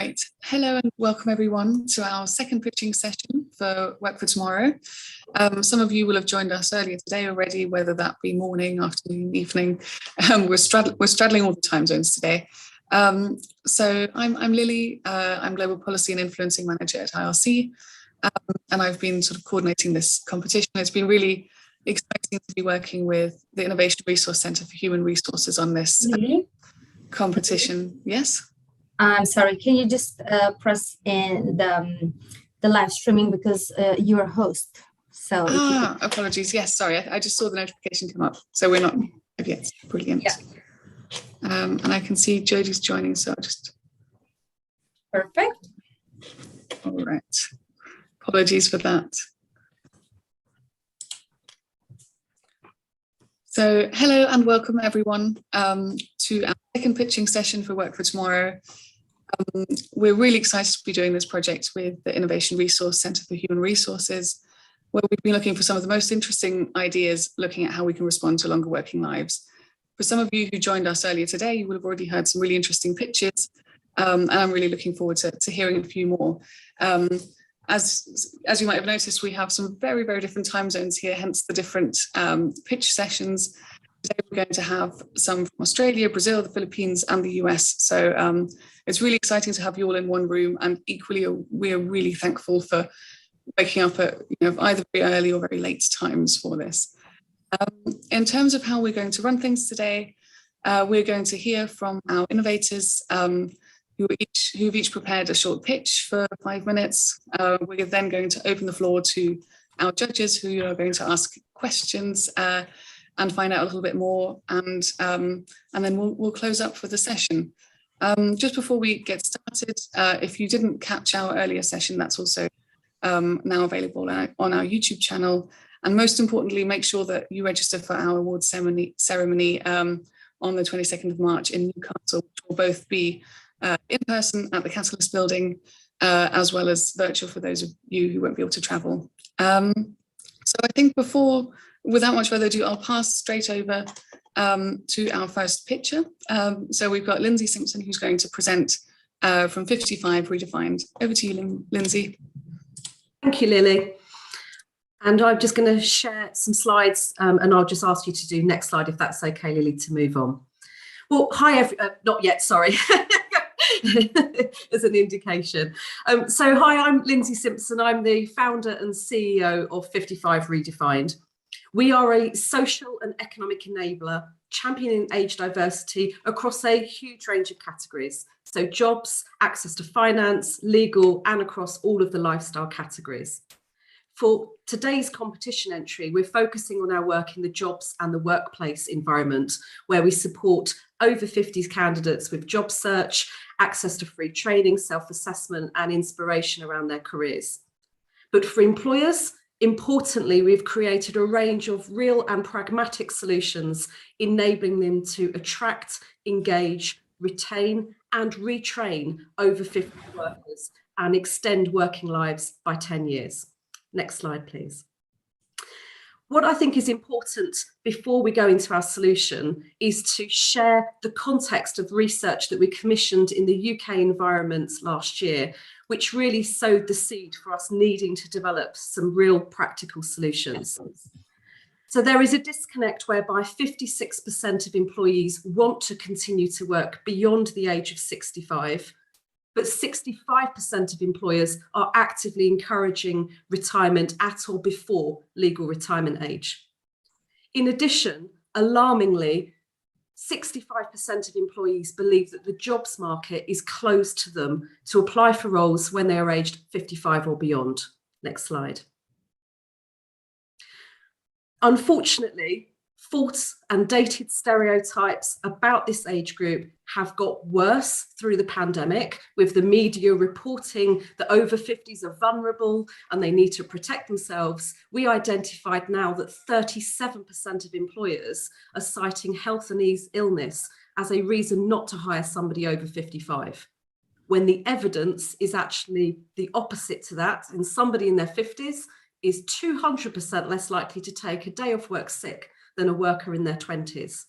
Right. Hello and welcome everyone to our second pitching session for Work for Tomorrow. Some of you will have joined us earlier today already, whether that be morning, afternoon, evening. We're straddling all the time zones today. So I'm Lily. I'm Global Policy and Influencing Manager at IRC, and I've been sort of coordinating this competition. It's been really exciting to be working with the Innovation Resource Centre for Human Resources on this competition. Yes? I'm sorry, can you just press in the live streaming because you're a host. So apologies. Yes, sorry. I just saw the notification come up. So we're not live yet. Brilliant. Yeah. And I can see Jodie's joining, so I'll just... Perfect. All right. Apologies for that. So hello and welcome everyone to our second pitching session for Work for Tomorrow. We're really excited to be doing this project with the Innovation Resource Centre for Human Resources, where we've been looking for some of the most interesting ideas, looking at how we can respond to longer working lives. For some of you who joined us earlier today, you will have already heard some really interesting pitches, and I'm really looking forward to hearing a few more. As you might have noticed, we have some very, very different time zones here, hence the different pitch sessions. Today we're going to have some from Australia, Brazil, the Philippines, and the US. So it's really exciting to have you all in one room, and equally we are really thankful for waking up at either very early or very late times for this. In terms of how we're going to run things today, we're going to hear from our innovators who've each prepared a short pitch for 5 minutes. We're then going to open the floor to our judges, who are going to ask questions and find out a little bit more, and then we'll close up for the session. Just before we get started, if you didn't catch our earlier session, that's also now available on our YouTube channel. And most importantly, make sure that you register for our awards ceremony on the 22nd of March in Newcastle, which will both be in person at the Catalyst building, as well as virtual for those of you who won't be able to travel. So I think without much further ado, I'll pass straight over to our first pitcher. So we've got Lindsay Simpson, who's going to present from 55 Redefined. Over to you, Lindsay. Thank you, Lily. And I'm just going to share some slides, and I'll just ask you to do next slide, if that's okay, Lily, to move on. Well, hi, not yet, sorry. As an indication. So hi, I'm Lindsay Simpson. I'm the founder and CEO of 55 Redefined. We are a social and economic enabler championing age diversity across a huge range of categories. So jobs, access to finance, legal, and across all of the lifestyle categories. For today's competition entry, we're focusing on our work in the jobs and the workplace environment, where we support over 50s candidates with job search, access to free training, self-assessment, and inspiration around their careers. But for employers, importantly, we've created a range of real and pragmatic solutions, enabling them to attract, engage, retain, and retrain over 50 workers and extend working lives by 10 years. Next slide, please. What I think is important before we go into our solution is to share the context of research that we commissioned in the UK environment last year, which really sowed the seed for us needing to develop some real practical solutions. So there is a disconnect whereby 56% of employees want to continue to work beyond the age of 65, but 65% of employers are actively encouraging retirement at or before legal retirement age. In addition, alarmingly, 65% of employees believe that the jobs market is closed to them to apply for roles when they are aged 55 or beyond. Next slide. Unfortunately, false and dated stereotypes about this age group have got worse through the pandemic, with the media reporting that over 50s are vulnerable and they need to protect themselves. We identified now that 37% of employers are citing health and illness as a reason not to hire somebody over 55, when the evidence is actually the opposite to that, and somebody in their 50s is 200% less likely to take a day off work sick than a worker in their 20s.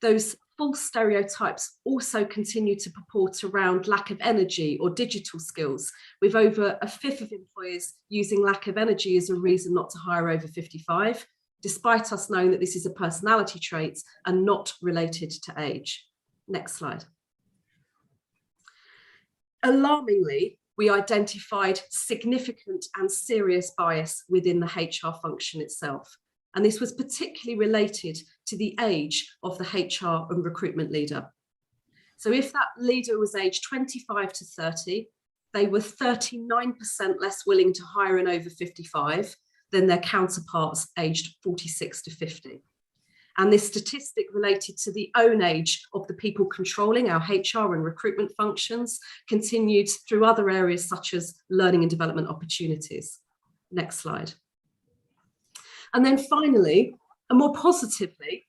Those false stereotypes also continue to purport around lack of energy or digital skills, with over a fifth of employers using lack of energy as a reason not to hire over 55, despite us knowing that this is a personality trait and not related to age. Next slide. Alarmingly, we identified significant and serious bias within the HR function itself. And this was particularly related to the age of the HR and recruitment leader. So if that leader was aged 25 to 30, they were 39% less willing to hire an over 55 than their counterparts aged 46 to 50. And this statistic related to the own age of the people controlling our HR and recruitment functions continued through other areas such as learning and development opportunities. Next slide. And then finally, and more positively,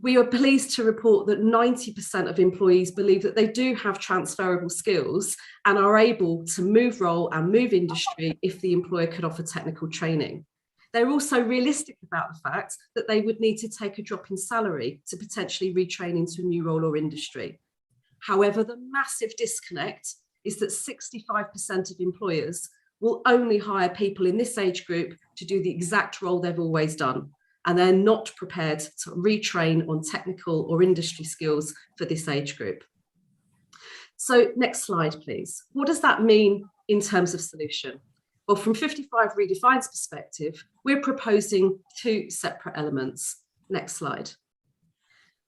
we are pleased to report that 90% of employees believe that they do have transferable skills and are able to move role and move industry if the employer could offer technical training. They're also realistic about the fact that they would need to take a drop in salary to potentially retrain into a new role or industry. However, the massive disconnect is that 65% of employers will only hire people in this age group to do the exact role they've always done, and they're not prepared to retrain on technical or industry skills for this age group. So next slide, please. What does that mean in terms of solution? Well, from 55 Redefined's perspective, we're proposing two separate elements. Next slide.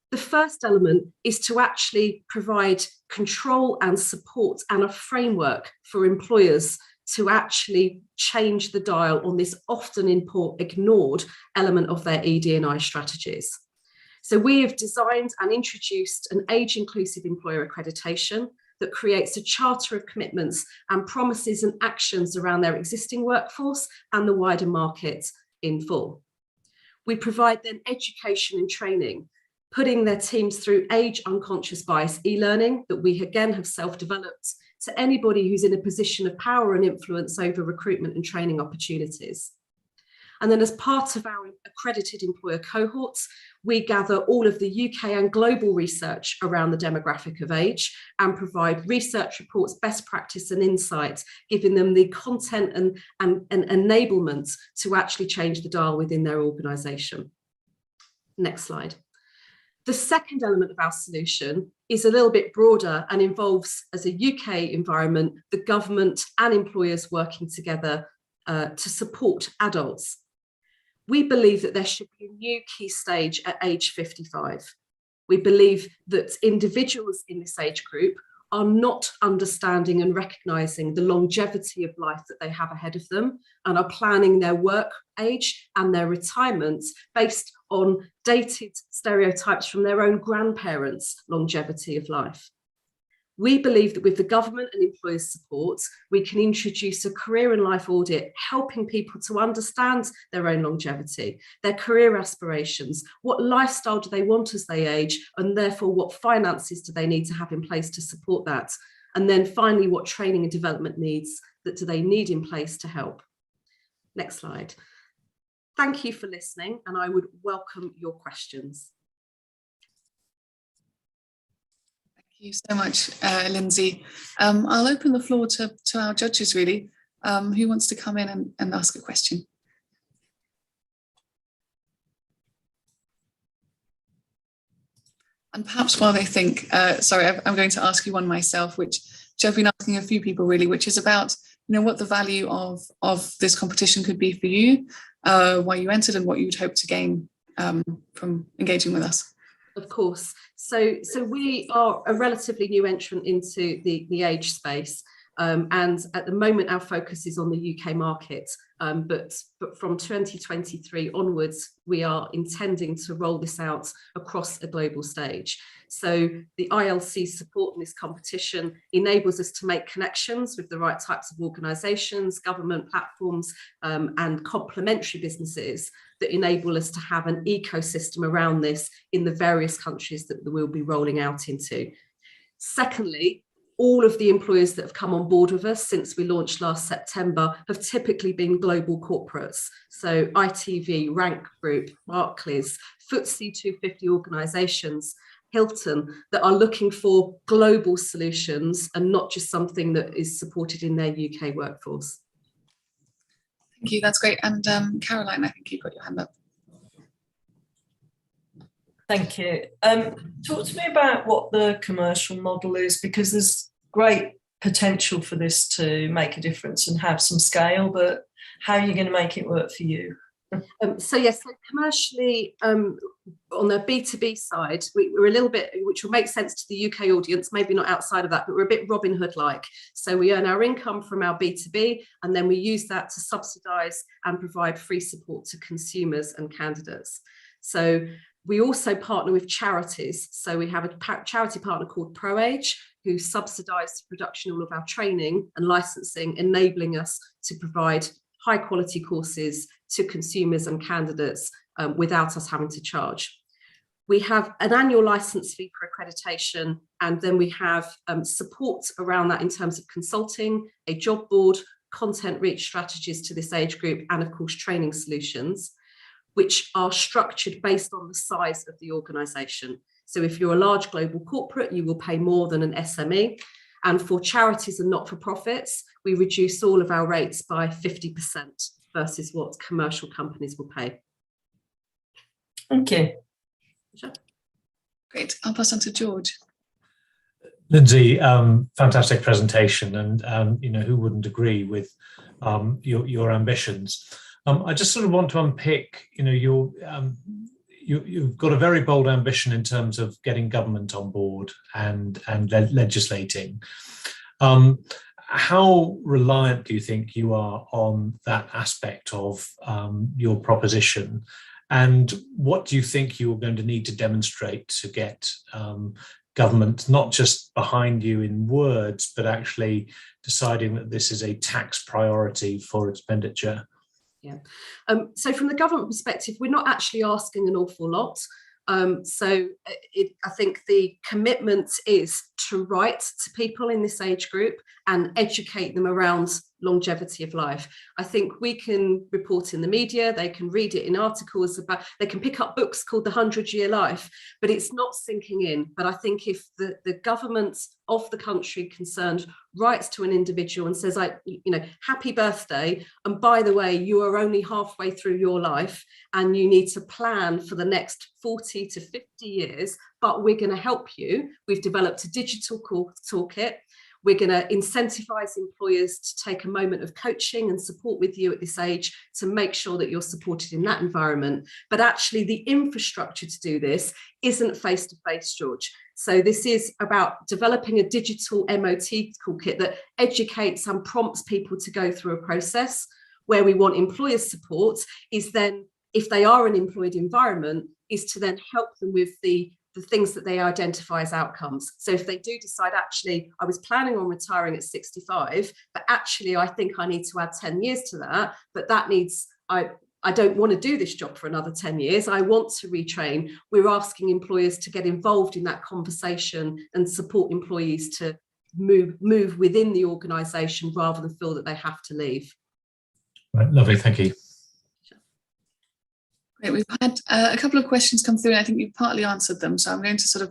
The first element is to actually provide control and support and a framework for employers to actually change the dial on this often ignored element of their ED&I strategies. So we have designed and introduced an age-inclusive employer accreditation that creates a charter of commitments and promises and actions around their existing workforce and the wider market in full. We provide them education and training, putting their teams through age unconscious bias e-learning that we again have self-developed to anybody who's in a position of power and influence over recruitment and training opportunities. And then as part of our accredited employer cohorts, we gather all of the UK and global research around the demographic of age and provide research reports, best practice and insights, giving them the content and enablement to actually change the dial within their organisation. Next slide. The second element of our solution is a little bit broader and involves, as a UK environment, the government and employers working together to support adults. We believe that there should be a new key stage at age 55. We believe that individuals in this age group are not understanding and recognising the longevity of life that they have ahead of them and are planning their work age and their retirements based on dated stereotypes from their own grandparents' longevity of life. We believe that with the government and employers' support, we can introduce a career and life audit, helping people to understand their own longevity, their career aspirations, what lifestyle do they want as they age, and therefore what finances do they need to have in place to support that? And then finally, what training and development needs that do they need in place to help? Next slide. Thank you for listening, and I would welcome your questions. Thank you so much, Lindsay. I'll open the floor to our judges, really. Who wants to come in and ask a question? And perhaps while they think, sorry, I'm going to ask you one myself, which I've been asking a few people really, which is about, what the value of this competition could be for you, why you entered and what you would hope to gain from engaging with us. Of course. So we are a relatively new entrant into the age space. And at the moment, our focus is on the UK market. But from 2023 onwards, we are intending to roll this out across a global stage. So the ILC's support in this competition enables us to make connections with the right types of organisations, government platforms, and complementary businesses that enable us to have an ecosystem around this in the various countries that we'll be rolling out into. Secondly, all of the employers that have come on board with us since we launched last September have typically been global corporates. So ITV, Rank Group, Barclays, FTSE 250 organisations, Hilton, that are looking for global solutions and not just something that is supported in their UK workforce. Thank you, that's great. And Caroline, I think you've got your hand up. Thank you. Talk to me about what the commercial model is, because there's great potential for this to make a difference and have some scale, but how are you going to make it work for you? So commercially, on the B2B side, we're a little bit, which will make sense to the UK audience, maybe not outside of that, but we're a bit Robin Hood-like. So we earn our income from our B2B, and then we use that to subsidise and provide free support to consumers and candidates. So we also partner with charities. So we have a charity partner called ProAge, who subsidise the production of all of our training and licensing, enabling us to provide high quality courses to consumers and candidates without us having to charge. We have an annual license fee for accreditation, and then we have support around that in terms of consulting, a job board, content reach strategies to this age group, and of course training solutions, which are structured based on the size of the organisation. So if you're a large global corporate, you will pay more than an SME. And for charities and not-for-profits, we reduce all of our rates by 50% versus what commercial companies will pay. Thank you. Sure. Great, I'll pass on to George. Lindsay, fantastic presentation, and you know, who wouldn't agree with your ambitions. I just sort of want to unpick, you know, you've got a very bold ambition in terms of getting government on board and legislating. How reliant do you think you are on that aspect of your proposition? And what do you think you're going to need to demonstrate to get government not just behind you in words, but actually deciding that this is a tax priority for expenditure? Yeah. So from the government perspective, we're not actually asking an awful lot. I think the commitment is to write to people in this age group and educate them around longevity of life. I think we can report in the media, they can read it in articles about, they can pick up books called The 100-Year Life, but it's not sinking in. But I think if the government of the country concerned writes to an individual and says, happy birthday, and by the way, you are only halfway through your life and you need to plan for the next 40 to 50 years, but we're going to help you. We've developed a digital toolkit. We're going to incentivize employers to take a moment of coaching and support with you at this age to make sure that you're supported in that environment. But actually the infrastructure to do this isn't face-to-face, George. So this is about developing a digital MOT toolkit that educates and prompts people to go through a process. Where we want employers' support is then, if they are an employed environment, is to then help them with the things that they identify as outcomes. So if they do decide, actually, I was planning on retiring at 65, but actually I think I need to add 10 years to that, but that needs, I don't want to do this job for another 10 years, I want to retrain. We're asking employers to get involved in that conversation and support employees to move within the organisation rather than feel that they have to leave. Right, lovely, thank you. Great. We've had a couple of questions come through, and I think you've partly answered them. So I'm going to sort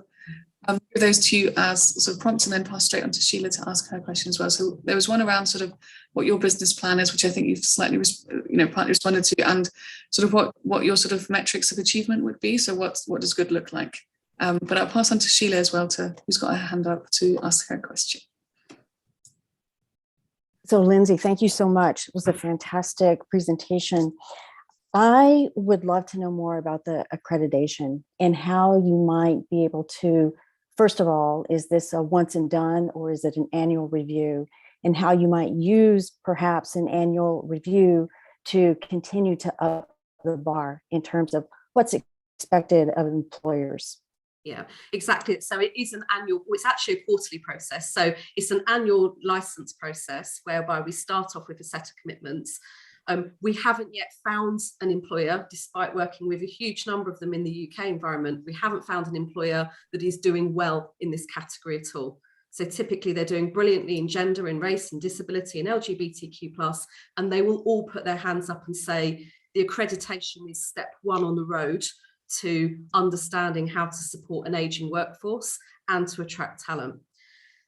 of give those to you as sort of prompts and then pass straight on to Sheila to ask her question as well. So there was one around sort of what your business plan is, which I think you've slightly, partly responded to, and sort of what your sort of metrics of achievement would be. So what does good look like? But I'll pass on to Sheila as well, who's got her hand up to ask her question. So Lindsay, thank you so much. It was a fantastic presentation. I would love to know more about the accreditation and how you might be able to, first of all, is this a once and done, or is it an annual review? And how you might use perhaps an annual review to continue to up the bar in terms of what's expected of employers. Yeah, exactly. So it is an annual, well, it's actually a quarterly process. So it's an annual license process whereby we start off with a set of commitments. We haven't yet found an employer, despite working with a huge number of them in the UK environment, we haven't found an employer that is doing well in this category at all. So typically they're doing brilliantly in gender, in race and disability and LGBTQ+, and they will all put their hands up and say the accreditation is step one on the road to understanding how to support an aging workforce and to attract talent.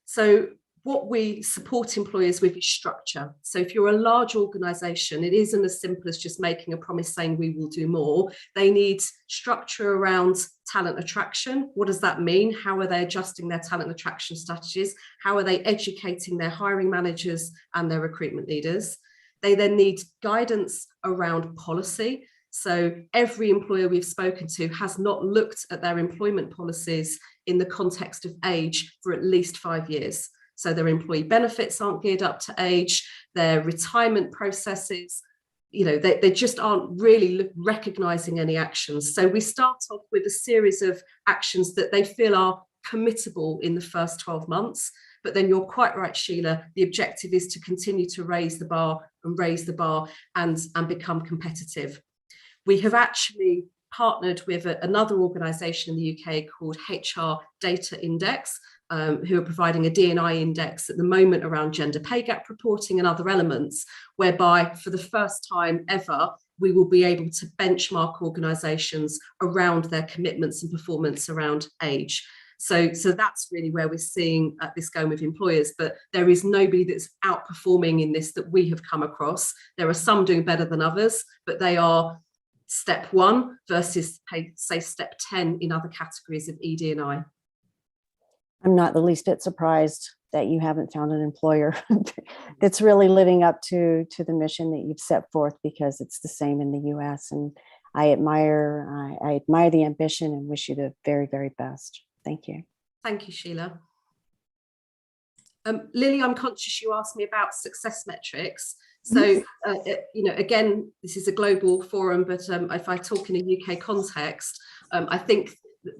So what we support employers with is structure. So if you're a large organisation, it isn't as simple as just making a promise saying we will do more. They need structure around talent attraction. What does that mean? How are they adjusting their talent attraction strategies? How are they educating their hiring managers and their recruitment leaders? They then need guidance around policy. So every employer we've spoken to has not looked at their employment policies in the context of age for at least 5 years. So their employee benefits aren't geared up to age, their retirement processes, they just aren't really recognising any actions. So we start off with a series of actions that they feel are committable in the first 12 months. But then you're quite right, Sheila, the objective is to continue to raise the bar and become competitive. We have actually partnered with another organisation in the UK called HR Data Index, who are providing a D&I index at the moment around gender pay gap reporting and other elements, whereby for the first time ever, we will be able to benchmark organisations around their commitments and performance around age. So that's really where we're seeing this going with employers, but there is nobody that's outperforming in this that we have come across. There are some doing better than others, but they are step 1 versus, say, step 10 in other categories of ED&I. I'm not the least bit surprised that you haven't found an employer that's really living up to the mission that you've set forth, because it's the same in the US. And I admire the ambition and wish you the very, very best. Thank you. Thank you, Sheila. Lily, I'm conscious you asked me about success metrics. So, again, this is a global forum, but if I talk in a UK context, I think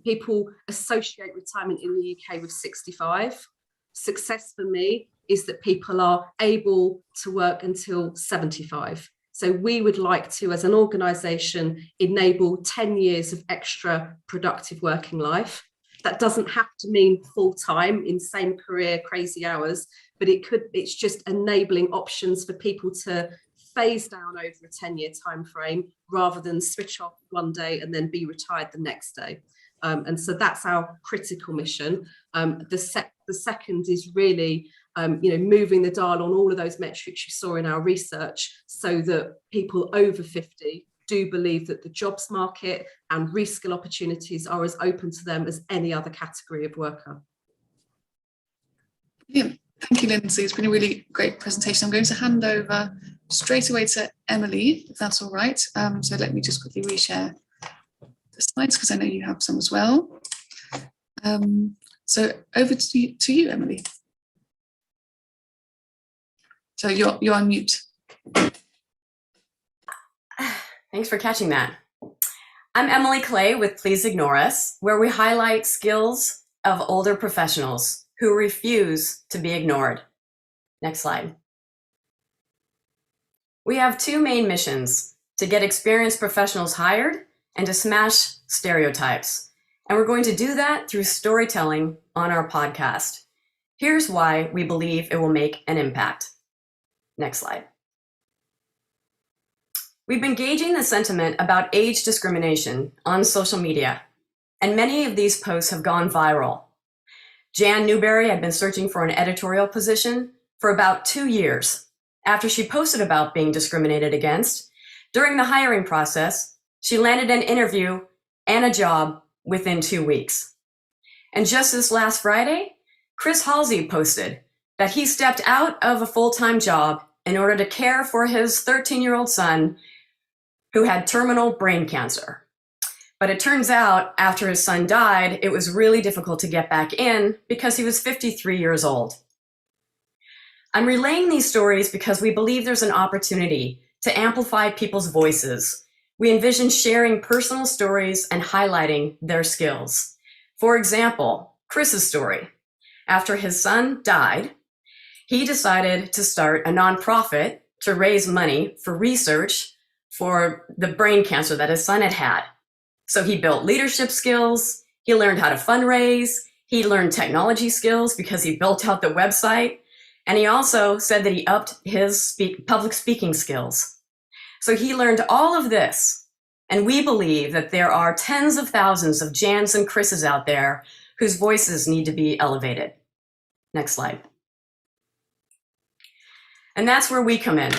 people associate retirement in the UK with 65. Success for me is that people are able to work until 75. So we would like to, as an organisation, enable 10 years of extra productive working life. That doesn't have to mean full-time in same career, crazy hours, but it's just enabling options for people to phase down over a 10-year time frame rather than switch off one day and then be retired the next day. And so that's our critical mission. The second is really, moving the dial on all of those metrics you saw in our research, so that people over 50 do believe that the jobs market and reskill opportunities are as open to them as any other category of worker. Yeah, thank you, Lindsay. It's been a really great presentation. I'm going to hand over straight away to Emily, if that's all right. So let me just quickly reshare the slides, because I know you have some as well. So over to you, Emily. So you're on mute. Thanks for catching that. I'm Emily Clay with Please Ignore Us, where we highlight skills of older professionals who refuse to be ignored. Next slide. We have 2 main missions: to get experienced professionals hired and to smash stereotypes. And we're going to do that through storytelling on our podcast. Here's why we believe it will make an impact. Next slide. We've been gauging the sentiment about age discrimination on social media, and many of these posts have gone viral. Jan Newberry had been searching for an editorial position for about 2 years after she posted about being discriminated against. During the hiring process, she landed an interview and a job within 2 weeks. And just this last Friday, Chris Halsey posted that he stepped out of a full-time job in order to care for his 13-year-old son who had terminal brain cancer. But it turns out after his son died, it was really difficult to get back in because he was 53 years old. I'm relaying these stories because we believe there's an opportunity to amplify people's voices. We envision sharing personal stories and highlighting their skills. For example, Chris's story. After his son died, he decided to start a nonprofit to raise money for research for the brain cancer that his son had had. So he built leadership skills, he learned how to fundraise, he learned technology skills because he built out the website, and he also said that he upped his public speaking skills. So he learned all of this And we believe that there are tens of thousands of Jans and Chris's out there whose voices need to be elevated. Next slide. And that's where we come in.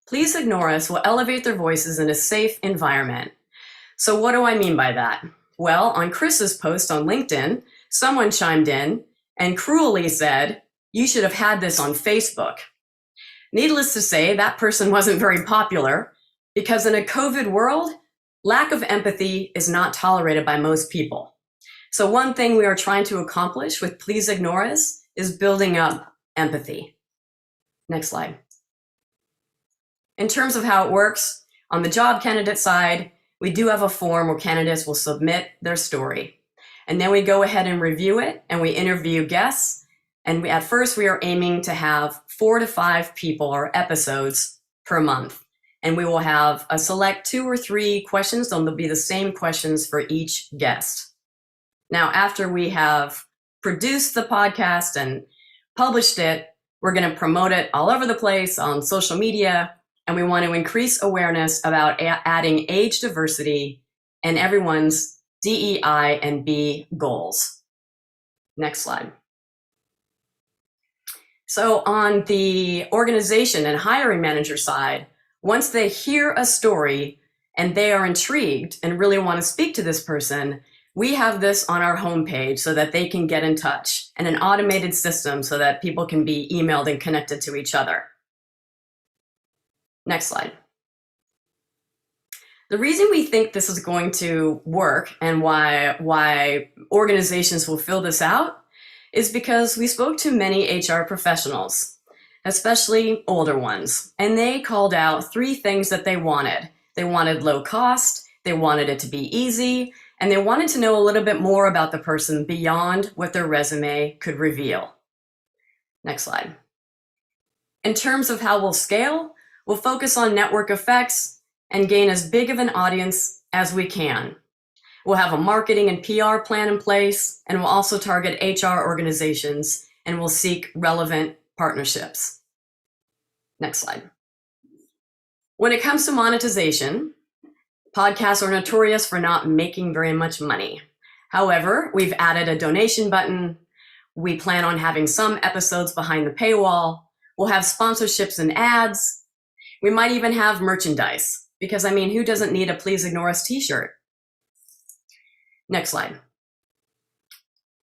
Please Ignore Us will elevate their voices in a safe environment. So what do I mean by that? Well, on Chris's post on LinkedIn, someone chimed in and cruelly said, "You should have had this on Facebook." Needless to say, that person wasn't very popular because in a COVID world, lack of empathy is not tolerated by most people. So one thing we are trying to accomplish with Please Ignore Us is building up empathy. Next slide. In terms of how it works, on the job candidate side, we do have a form where candidates will submit their story. And then we go ahead and review it and we interview guests. And at first we are aiming to have 4 to 5 people or episodes per month. And we will have a select 2 or 3 questions, and they'll be the same questions for each guest. Now, after we have produced the podcast and published it, we're going to promote it all over the place on social media. And we want to increase awareness about adding age diversity in everyone's DEI and B goals. Next slide. So on the organization and hiring manager side, once they hear a story and they are intrigued and really want to speak to this person, we have this on our homepage so that they can get in touch, and an automated system so that people can be emailed and connected to each other. Next slide. The reason we think this is going to work and why organizations will fill this out is because we spoke to many HR professionals, especially older ones, and they called out 3 things that they wanted. They wanted low cost, they wanted it to be easy, and they wanted to know a little bit more about the person beyond what their resume could reveal. Next slide. In terms of how we'll scale, we'll focus on network effects and gain as big of an audience as we can. We'll have a marketing and PR plan in place, and we'll also target HR organizations, and we'll seek relevant partnerships. Next slide. When it comes to monetization, podcasts are notorious for not making very much money. However, we've added a donation button. We plan on having some episodes behind the paywall. We'll have sponsorships and ads. We might even have merchandise because, I mean, who doesn't need a Please Ignore Us t-shirt? Next slide.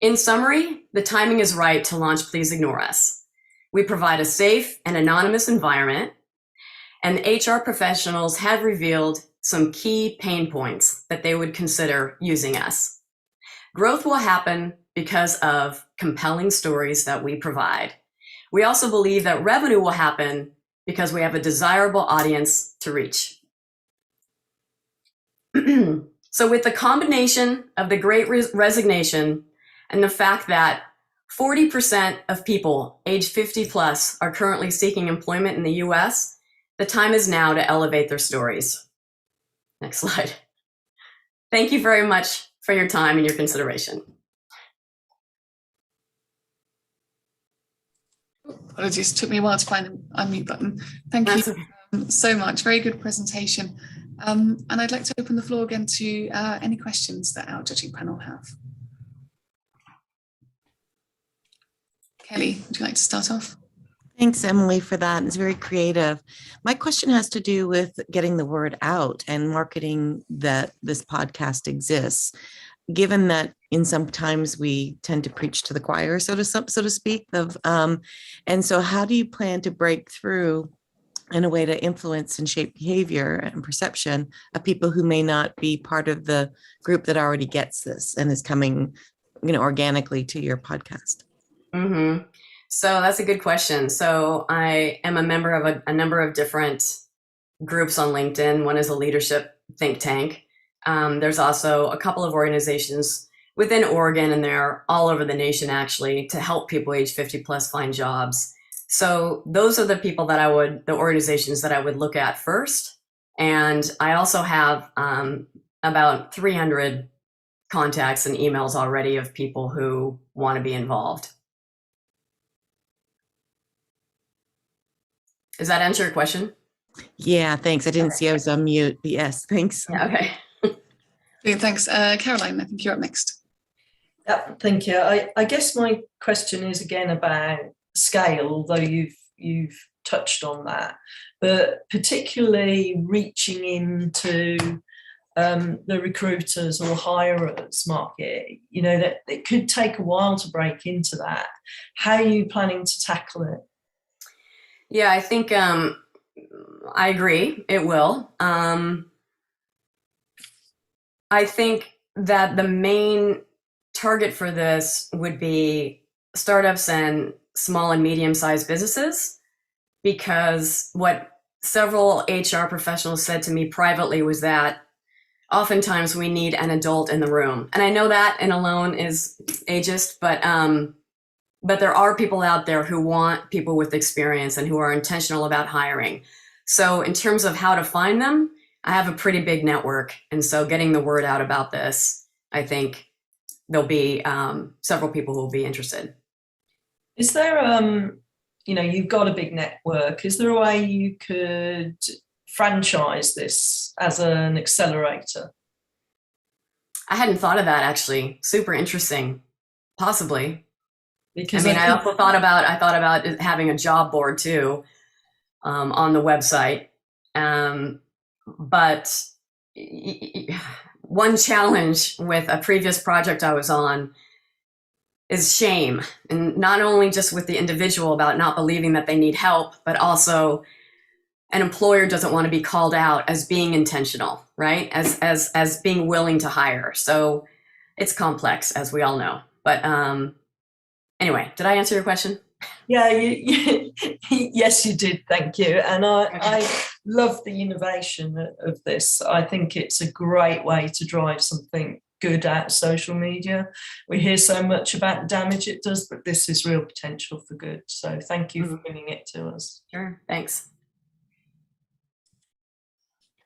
In summary, the timing is right to launch Please Ignore Us. We provide a safe and anonymous environment, and HR professionals have revealed some key pain points that they would consider using us. Growth will happen because of compelling stories that we provide. We also believe that revenue will happen because we have a desirable audience to reach. So with the combination of the Great Resignation and the fact that 40% of people age 50 plus are currently seeking employment in the US, the time is now to elevate their stories. Next slide. Thank you very much for your time and your consideration. Apologies, it took me a while to find the unmute button. Thank you so much. Very good presentation. And I'd like to open the floor again to any questions that our judging panel have. Kelly, would you like to start off? Thanks, Emily, for that. It's very creative. My question has to do with getting the word out and marketing that this podcast exists. Given that in sometimes we tend to preach to the choir, so to speak, and so how do you plan to break through in a way to influence and shape behavior and perception of people who may not be part of the group that already gets this and is coming, organically to your podcast? Mm-hmm. So that's a good question. So I am a member of a number of different groups on LinkedIn. One is a leadership think tank. There's also a couple of organizations within Oregon, and they're all over the nation actually, to help people age 50 plus find jobs. So those are the people that the organizations that I would look at first. And I also have about 300 contacts and emails already of people who want to be involved. Does that answer your question? Yeah, thanks. I didn't see I was on mute. Yes, thanks. Yeah, okay. Brilliant, thanks. Caroline, I think you're up next. Yeah, thank you. I guess my question is again about scale, although you've touched on that, but particularly reaching into the recruiters or hirers market, you know, that it could take a while to break into that. How are you planning to tackle it? Yeah, I think I agree. It will. I think that the main target for this would be startups and small and medium-sized businesses, because what several HR professionals said to me privately was that oftentimes we need an adult in the room. And I know that in alone is ageist, but there are people out there who want people with experience and who are intentional about hiring. So in terms of how to find them, I have a pretty big network. And so getting the word out about this, I think there'll be several people who will be interested. Is there, you know, you've got a big network. Is there a way you could franchise this as an accelerator? I hadn't thought of that, actually. Super interesting. Possibly. Because I also thought about having a job board too, on the website. But one challenge with a previous project I was on is shame, and not only just with the individual about not believing that they need help, but also an employer doesn't want to be called out as being intentional, right? As being willing to hire. So it's complex, as we all know. But anyway, did I answer your question? Yeah, yes, you did. Thank you. And I love the innovation of this. I think it's a great way to drive something good at social media. We hear so much about the damage it does, but this is real potential for good. So thank you for bringing it to us. Sure, thanks.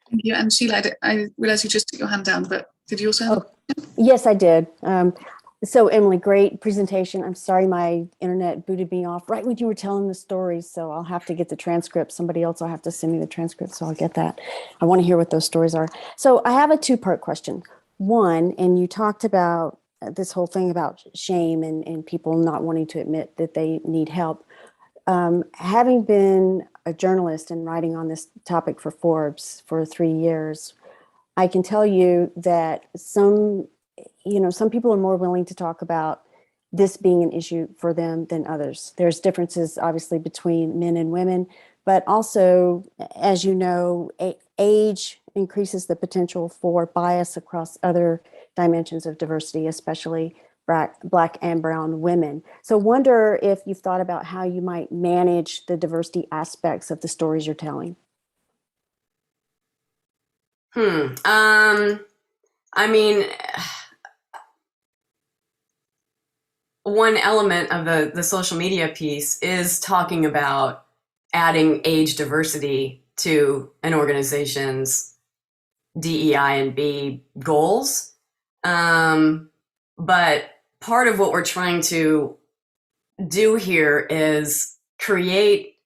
Thank you. And Sheila, I realized you just took your hand down, but did you also have? Yes, I did. So Emily, great presentation. I'm sorry my internet booted me off right when you were telling the story, so I'll have to get the transcript. Somebody else will have to send me the transcript, so I'll get that. I want to hear what those stories are. So I have a two-part question. One, and you talked about this whole thing about shame and people not wanting to admit that they need help. Having been a journalist and writing on this topic for Forbes for 3 years, I can tell you that some people are more willing to talk about this being an issue for them than others. There's differences, obviously, between men and women, but also, as you know, age increases the potential for bias across other dimensions of diversity, especially Black and brown women. So wonder if you've thought about how you might manage the diversity aspects of the stories you're telling. I mean, one element of the social media piece is talking about adding age diversity to an organization's DEI and B goals. But part of what we're trying to do here is create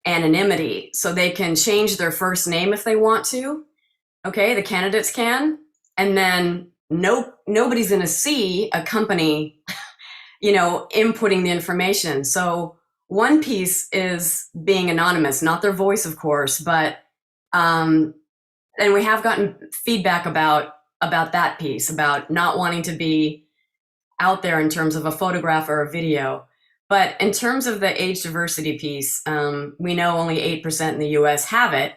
anonymity so they can change their first name if they want to. Okay, the candidates can, and then nobody's going to see a company, inputting the information. So one piece is being anonymous, not their voice, of course, but and we have gotten feedback about that piece, about not wanting to be out there in terms of a photograph or a video. But in terms of the age diversity piece, we know only 8% in the US have it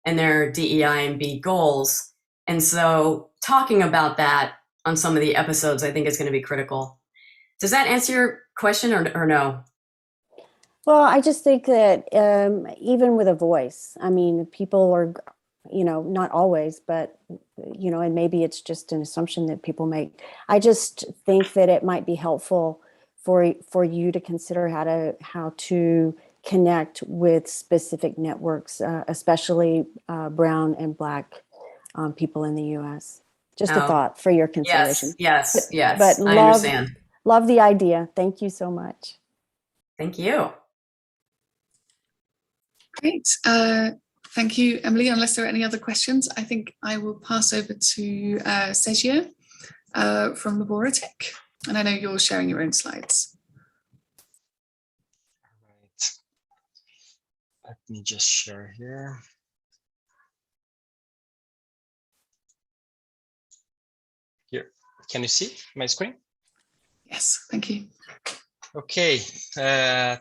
in their DEI and B goals. And so talking about that on some of the episodes, I think is going to be critical. Does that answer your question or no? Well, I just think that even with a voice, I mean, people are, not always, but, and maybe it's just an assumption that people make. I just think that it might be helpful for you to consider how to connect with specific networks, especially brown and Black people in the U.S. Just a thought for your consideration. Yes. But I understand. Love the idea. Thank you so much. Thank you. Great. Thank you, Emily. Unless there are any other questions, I think I will pass over to Sergio from Laborotech. And I know you're sharing your own slides. Right. Let me just share here. Here, can you see my screen? Yes, thank you. Okay,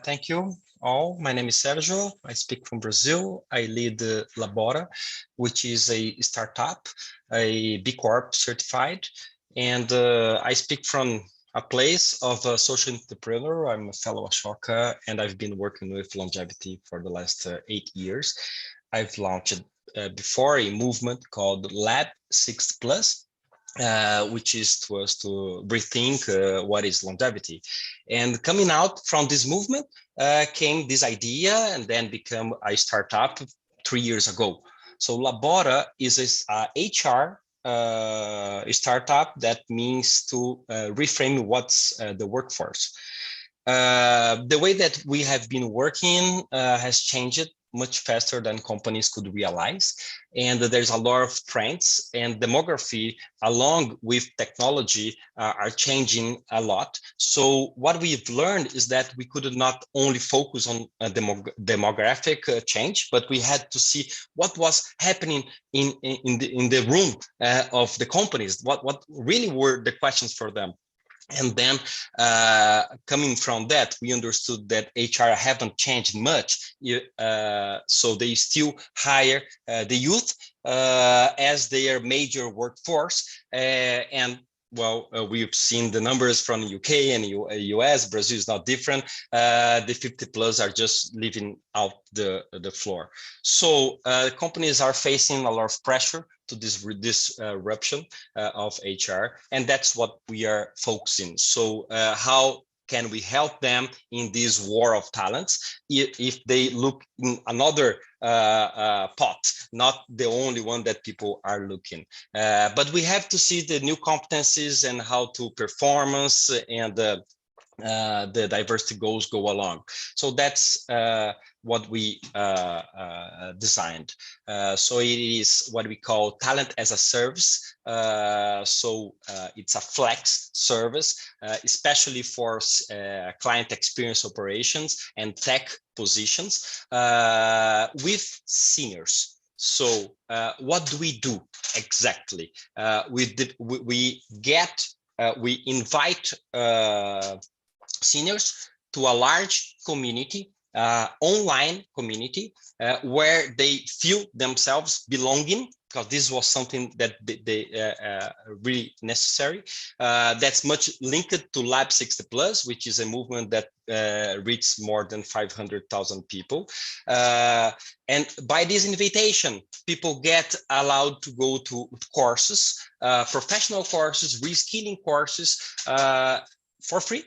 thank you all. My name is Sergio. I speak from Brazil. I lead Labora, which is a startup, a B Corp certified. And I speak from a place of a social entrepreneur. I'm a fellow Ashoka, and I've been working with longevity for the last 8 years. I've launched before a movement called Lab 60 Plus, which is to us to rethink what is longevity. And coming out from this movement came this idea and then become a startup 3 years ago. So Labora is a HR startup that means to reframe what's the workforce. The way that we have been working has changed much faster than companies could realize. And there's a lot of trends, and demography along with technology are changing a lot. So what we've learned is that we could not only focus on demographic change, but we had to see what was happening in the room of the companies, what really were the questions for them. And then coming from that, we understood that HR haven't changed much. So they still hire the youth as their major workforce. And well, we've seen the numbers from UK and US. Brazil is not different. The 50 plus are just leaving out the floor. So companies are facing a lot of pressure to this disruption of HR, and that's what we are focusing. So how can we help them in this war of talents if they look in another pot, not the only one that people are looking. But we have to see the new competencies and how to performance and the diversity goals go along. So that's what we designed. So it is what we call talent as a service. So it's a flex service, especially for client experience operations and tech positions with seniors. So what do we do exactly? We invite seniors to a large community, online community, where they feel themselves belonging, because this was something that they really necessary. That's much linked to Lab 60 Plus, which is a movement that reached more than 500,000 people. And by this invitation, people get allowed to go to courses, professional courses, reskilling courses for free.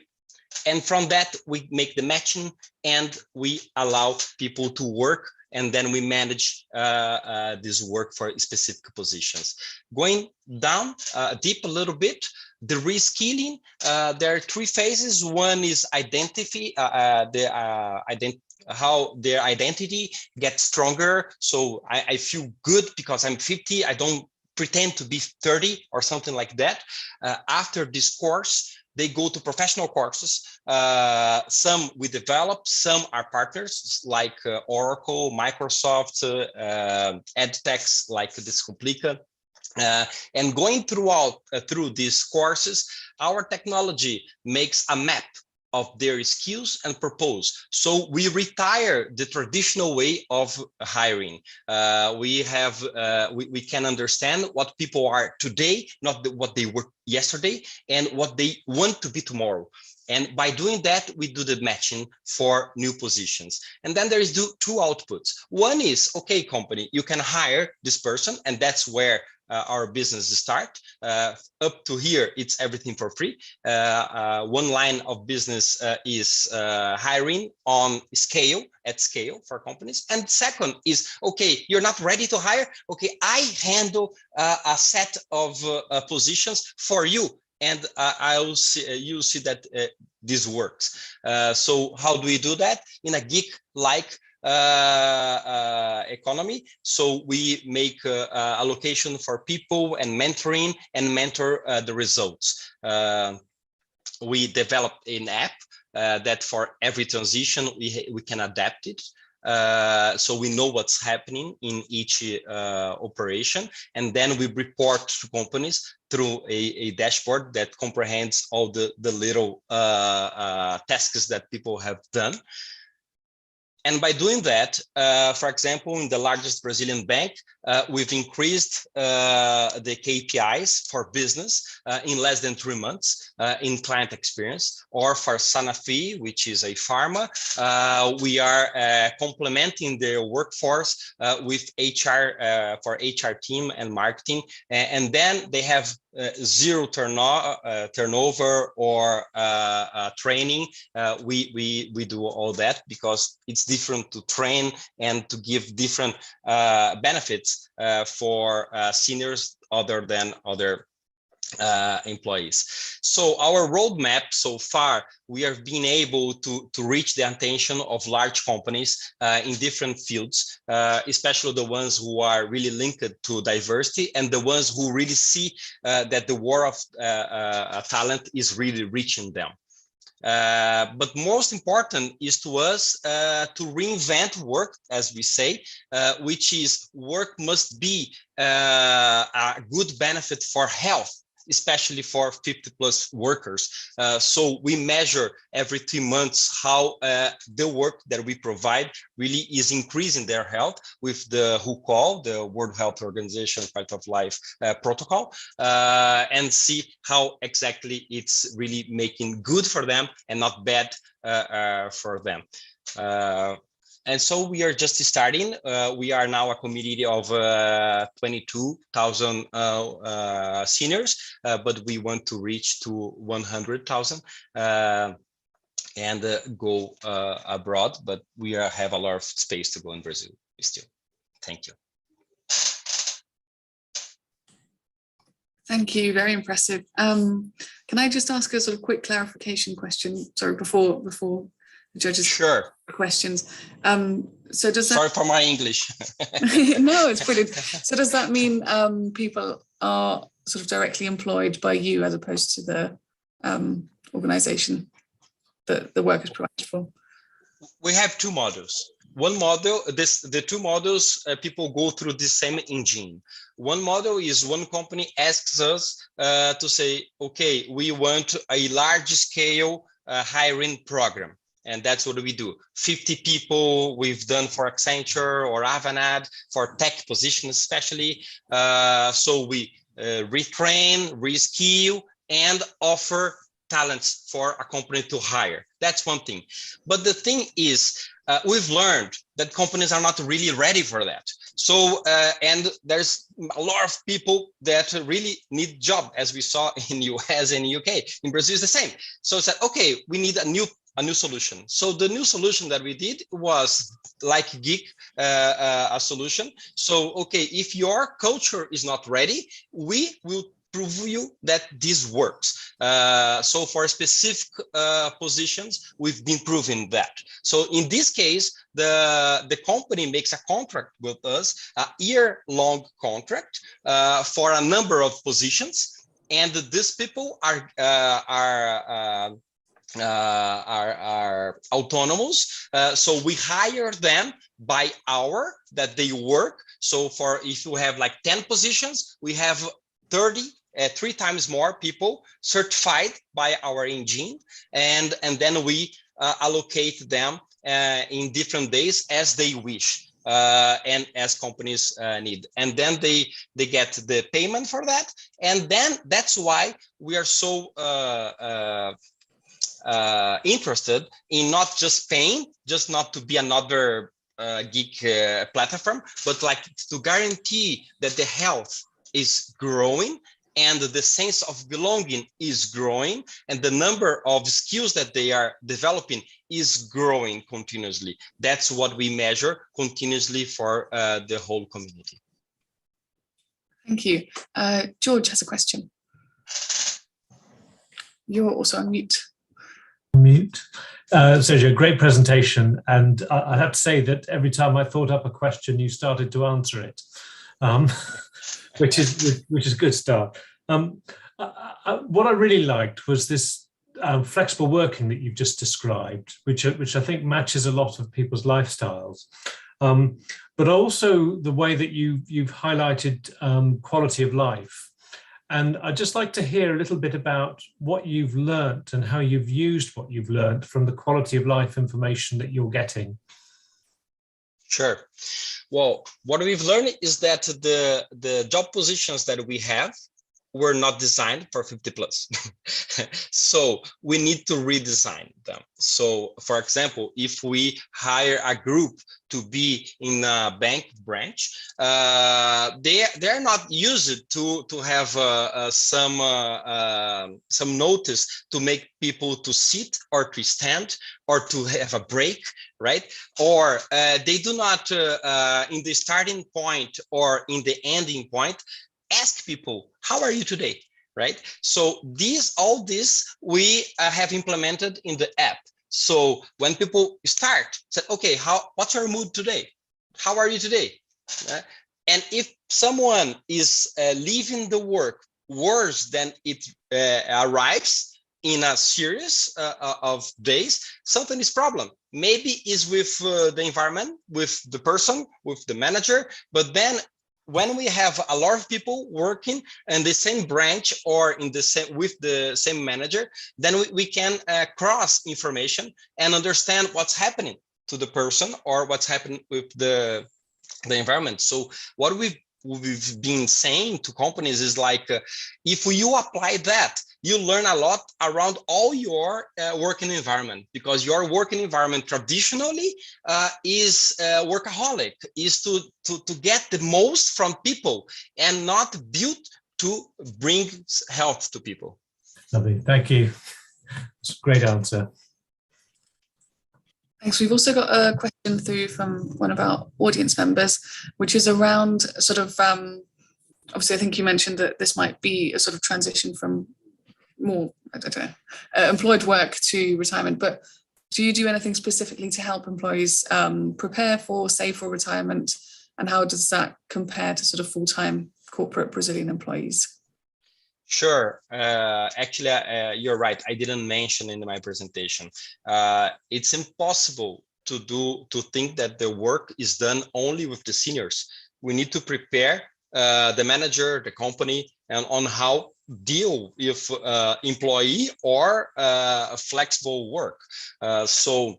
And from that, we make the matching and we allow people to work, and then we manage this work for specific positions. Going down deep a little bit, the reskilling, there are 3 phases. One is how their identity gets stronger. So I feel good because I'm 50, I don't pretend to be 30 or something like that. After this course, they go to professional courses. Some we develop, some are partners like Oracle, Microsoft, edtechs like Descomplica. And going through these courses, our technology makes a map of their skills and propose. So we retire the traditional way of hiring. We can understand what people are today, not what they were yesterday, and what they want to be tomorrow. And by doing that, we do the matching for new positions. And then there is 2 outputs. One is, okay, company, you can hire this person, and that's where our business start. Up to here, it's everything for free. One line of business is hiring on scale, at scale for companies. And second is, okay, you're not ready to hire. Okay, I handle a set of positions for you. And you'll see that this works. So how do we do that? In a geek-like economy. So we make allocation for people and mentoring and mentor the results. We developed an app that for every transition we can adapt it. So we know what's happening in each operation, and then we report to companies through a dashboard that comprehends all the little tasks that people have done. And by doing that, for example, in the largest Brazilian bank, we've increased the KPIs for business in less than 3 months in client experience. Or for Sanofi, which is a pharma, we are complementing their workforce with HR for HR team and marketing. And then they have zero turnover or training. We do all that because it's different to train and to give different benefits for seniors other than other employees. So our roadmap so far, we have been able to reach the attention of large companies in different fields, especially the ones who are really linked to diversity and the ones who really see that the war of talent is really reaching them. But most important is to us to reinvent work, as we say, which is work must be a good benefit for health, especially for 50+ workers. So we measure every 3 months how the work that we provide really is increasing their health with the WHO, the World Health Organization Quality of Life protocol, and see how exactly it's really making good for them and not bad for them. And so we are just starting. We are now a community of 22,000 seniors, but we want to reach to 100,000 and go abroad. But we have a lot of space to go in Brazil still. Thank you. Thank you. Very impressive. Can I just ask a sort of quick clarification question? Sorry, before the judges. Sure. Questions. So does that... Sorry for my English. No, it's brilliant. So does that mean people are sort of directly employed by you as opposed to the organization that the work is provided for? We have 2 models. One model, the 2 models, people go through the same engine. One model is one company asks us to say, okay, we want a large scale hiring program. And that's what we do. 50 people we've done for Accenture or Avanade for tech positions especially. So we retrain, reskill, and offer talents for a company to hire. That's one thing. But the thing is, we've learned that companies are not really ready for that. So, and there's a lot of people that really need job, as we saw in US and UK. In Brazil is the same. So it's like, okay, we need a new solution. So the new solution that we did was like Geek, a solution. So, okay, if your culture is not ready, we will prove you that this works. So for specific positions, we've been proving that. So in this case, the company makes a contract with us, a year-long contract for a number of positions, and these people are autonomous. So we hire them by hour that they work. So for if you have like 10 positions, we have 3 times more people certified by our engine, and then we allocate them in different days as they wish and as companies need, and then they get the payment for that. And then that's why we are so interested in not just paying, just not to be another geek platform, but like to guarantee that the health is growing and the sense of belonging is growing, and the number of skills that they are developing is growing continuously. That's what we measure continuously for the whole community. Thank you. George has a question. You're also on mute. Sergio, great presentation. And I have to say that every time I thought up a question, you started to answer it, which is a good start. What I really liked was this flexible working that you've just described, which I think matches a lot of people's lifestyles. But also the way that you've highlighted quality of life. And I'd just like to hear a little bit about what you've learnt and how you've used what you've learnt from the quality of life information that you're getting. Sure. Well, what we've learned is that the job positions that we have were not designed for 50 plus. So we need to redesign them. So for example, if we hire a group to be in a bank branch, they're not used to have some notice to make people to sit or to stand or to have a break, right? Or they do not in the starting point or in the ending point ask people, how are you today, right? So all this we have implemented in the app. So when people start, say, okay, what's your mood today? How are you today? And if someone is leaving the work worse than it arrives in a series of days, something is problem. Maybe it's with the environment, with the person, with the manager, but then when we have a lot of people working in the same branch or in the same with the same manager, then we can cross information and understand what's happening to the person or what's happening with the environment. So what we've been saying to companies is like, if you apply that, you learn a lot around all your working environment, because your working environment traditionally is workaholic, is to get the most from people and not built to bring health to people. Lovely, thank you. It's a great answer. Thanks. We've also got a question through from one of our audience members, which is around sort of, obviously, I think you mentioned that this might be a sort of transition from more, I don't know, employed work to retirement, but do you do anything specifically to help employees prepare for, save for retirement? And how does that compare to sort of full-time corporate Brazilian employees? Sure. Actually, you're right. I didn't mention in my presentation. It's impossible to think that the work is done only with the seniors. We need to prepare the manager, the company, and on how deal with employee or flexible work. So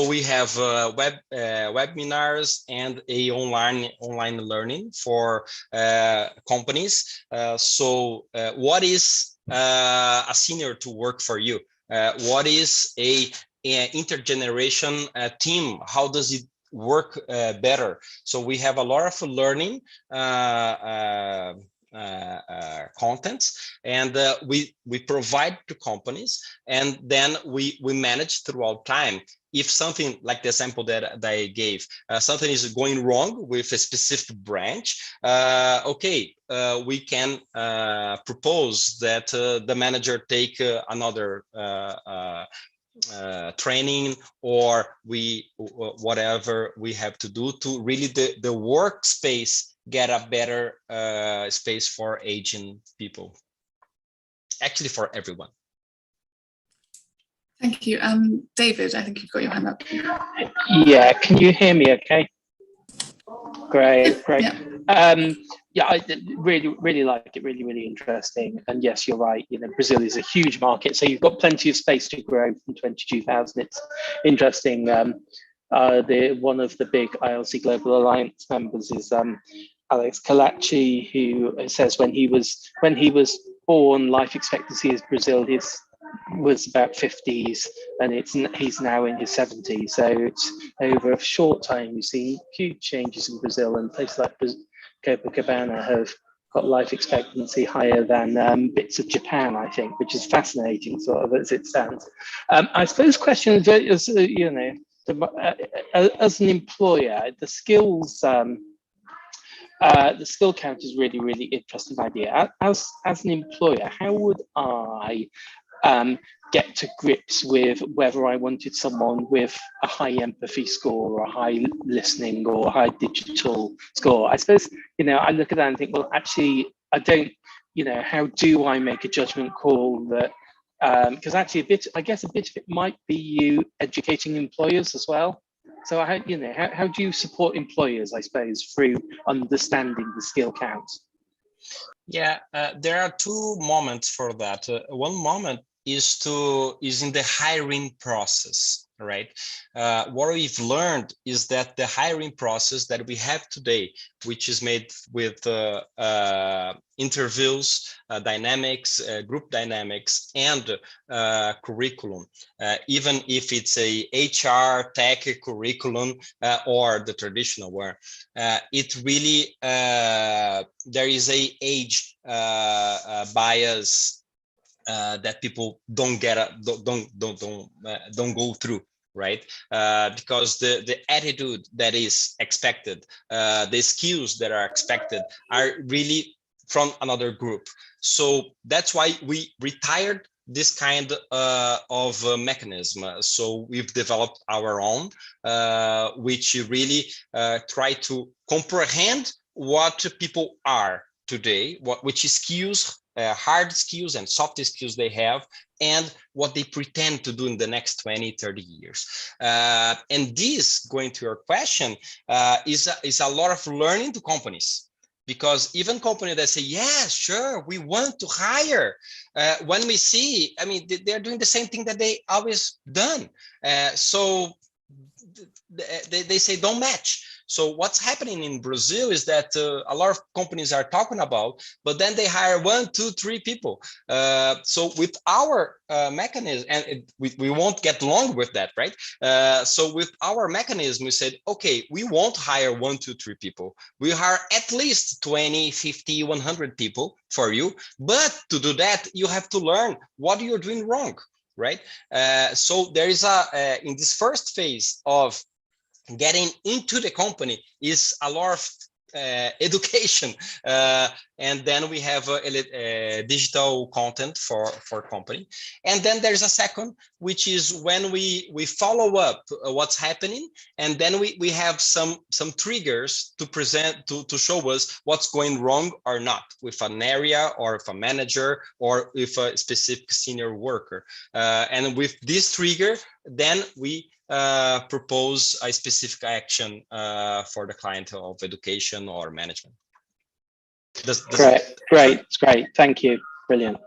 we have webinars and a online learning for companies. What is a senior to work for you? What is a intergeneration team? How does it work better? So we have a lot of learning contents, and we provide to companies, and then we manage throughout time. If something like the example that I gave, something is going wrong with a specific branch, we can propose that the manager take another training, or whatever we have to do to really the workspace get a better space for aging people, actually for everyone. Thank you. David, I think you've got your hand up. Yeah, can you hear me okay? Great. Yeah, I really like it, really interesting. And yes, you're right, Brazil is a huge market, so you've got plenty of space to grow from 22,000. It's interesting. One of the big ILC Global Alliance members is Alex Kalachi, who says when he was born, life expectancy in Brazil was about 50s, and he's now in his 70s. So it's over a short time you see huge changes in Brazil, and places like Copacabana have got life expectancy higher than bits of Japan, I think, which is fascinating, sort of as it stands. I suppose question is, as an employer, the skill count is really interesting idea. As an employer, how would I get to grips with whether I wanted someone with a high empathy score or a high listening or a high digital score. I suppose, I look at that and think, well, actually, I don't, how do I make a judgment call that, because actually I guess a bit of it might be you educating employers as well. So how do you support employers, I suppose, through understanding the skill count? Yeah, there are two moments for that. One moment is in the hiring process, right? What we've learned is that the hiring process that we have today, which is made with interviews, dynamics, group dynamics, and curriculum, even if it's a HR tech curriculum or the traditional one, it really there is a age bias that people don't go through, right? Because the attitude that is expected, the skills that are expected are really from another group. So that's why we retired this kind of mechanism. So we've developed our own, which really try to comprehend what people are today, which skills, hard skills and soft skills they have, and what they pretend to do in the next 20, 30 years. And this, going to your question, is a lot of learning to companies. Because even companies that say, yeah, sure, we want to hire, when we see, I mean, they're doing the same thing that they always done. So they say don't match. So what's happening in Brazil is that a lot of companies are talking about, but then they hire 1, 2, 3 people. So with our mechanism, and we won't get along with that, right? So with our mechanism, we said, okay, we won't hire 1, 2, 3 people. We hire at least 20, 50, 100 people for you. But to do that, you have to learn what you're doing wrong, right? So there is in this first phase of getting into the company is a lot of education, and then we have digital content for company, and then there's a second, which is when we follow up what's happening, and then we have some triggers to present to show us what's going wrong or not with an area or with a manager or with a specific senior worker, and with this trigger, then we propose a specific action for the client of education or management. Great, it's great. Thank you. Brilliant.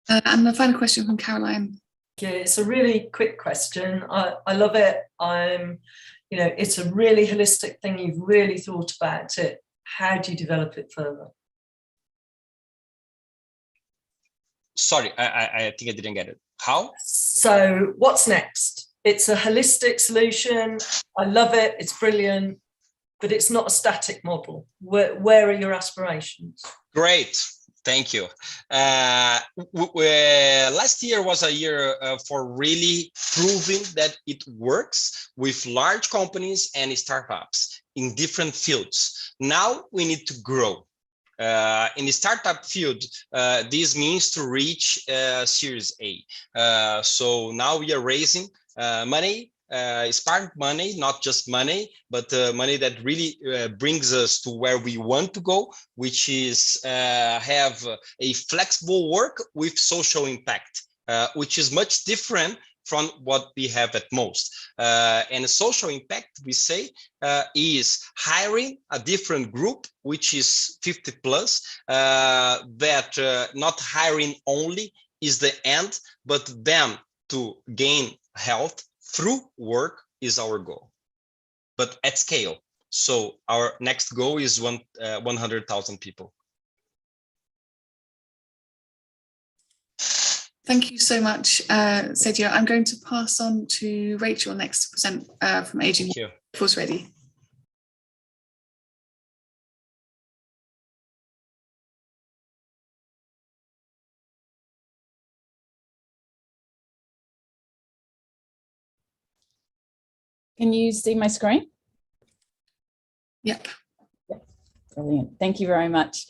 And the final question from Caroline. Yeah, it's a really quick question. I love it. It's a really holistic thing. You've really thought about it. How do you develop it further? Sorry, I think I didn't get it. How? So what's next? It's a holistic solution. I love it. It's brilliant, but it's not a static model. Where are your aspirations? Great. Thank you. Last year was a year for really proving that it works with large companies and startups in different fields. Now we need to grow. In the startup field, this means to reach Series A. So now we are raising money, smart money, not just money, but money that really brings us to where we want to go, which is have a flexible work with social impact, which is much different from what we have at most. And social impact, we say, is hiring a different group, which is 50 plus, that not hiring only is the end, but them to gain health through work is our goal, but at scale. So our next goal is 100,000 people. Thank you so much, Sergio. I'm going to pass on to Rachel next to present from Aging Workforce Ready. Can you see my screen? Yep. Brilliant. Thank you very much.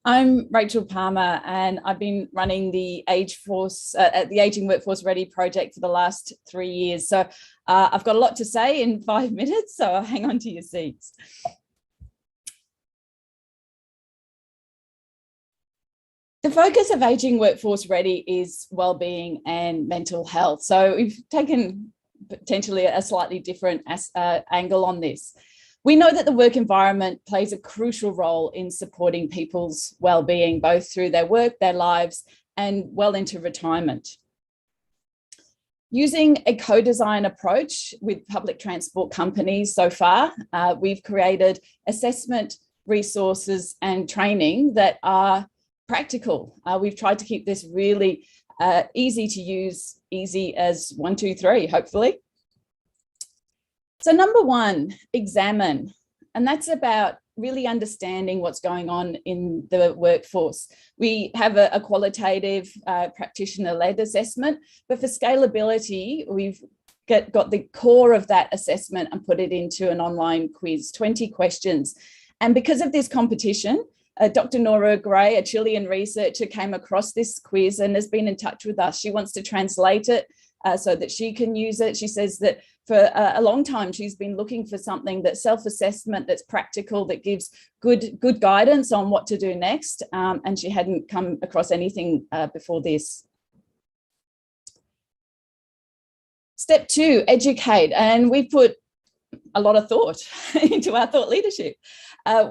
I'm Rachel Palmer, and I've been running the the Aging Workforce Ready project for the last 3 years. So I've got a lot to say in 5 minutes, so hang on to your seats. The focus of Aging Workforce Ready is wellbeing and mental health. So we've taken potentially a slightly different angle on this. We know that the work environment plays a crucial role in supporting people's well-being, both through their work, their lives, and well into retirement. Using a co-design approach with public transport companies so far, we've created assessment, resources, and training that are practical. We've tried to keep this really easy to use, easy as 1, 2, 3, hopefully. So number 1, examine. And that's about really understanding what's going on in the workforce. We have a qualitative practitioner-led assessment, but for scalability, we've got the core of that assessment and put it into an online quiz, 20 questions. And because of this competition, Dr. Nora Gray, a Chilean researcher, came across this quiz and has been in touch with us. She wants to translate it so that she can use it. She says that for a long time, she's been looking for something that's self-assessment, that's practical, that gives good guidance on what to do next. And she hadn't come across anything before this. Step 2, educate. And we've put a lot of thought into our thought leadership.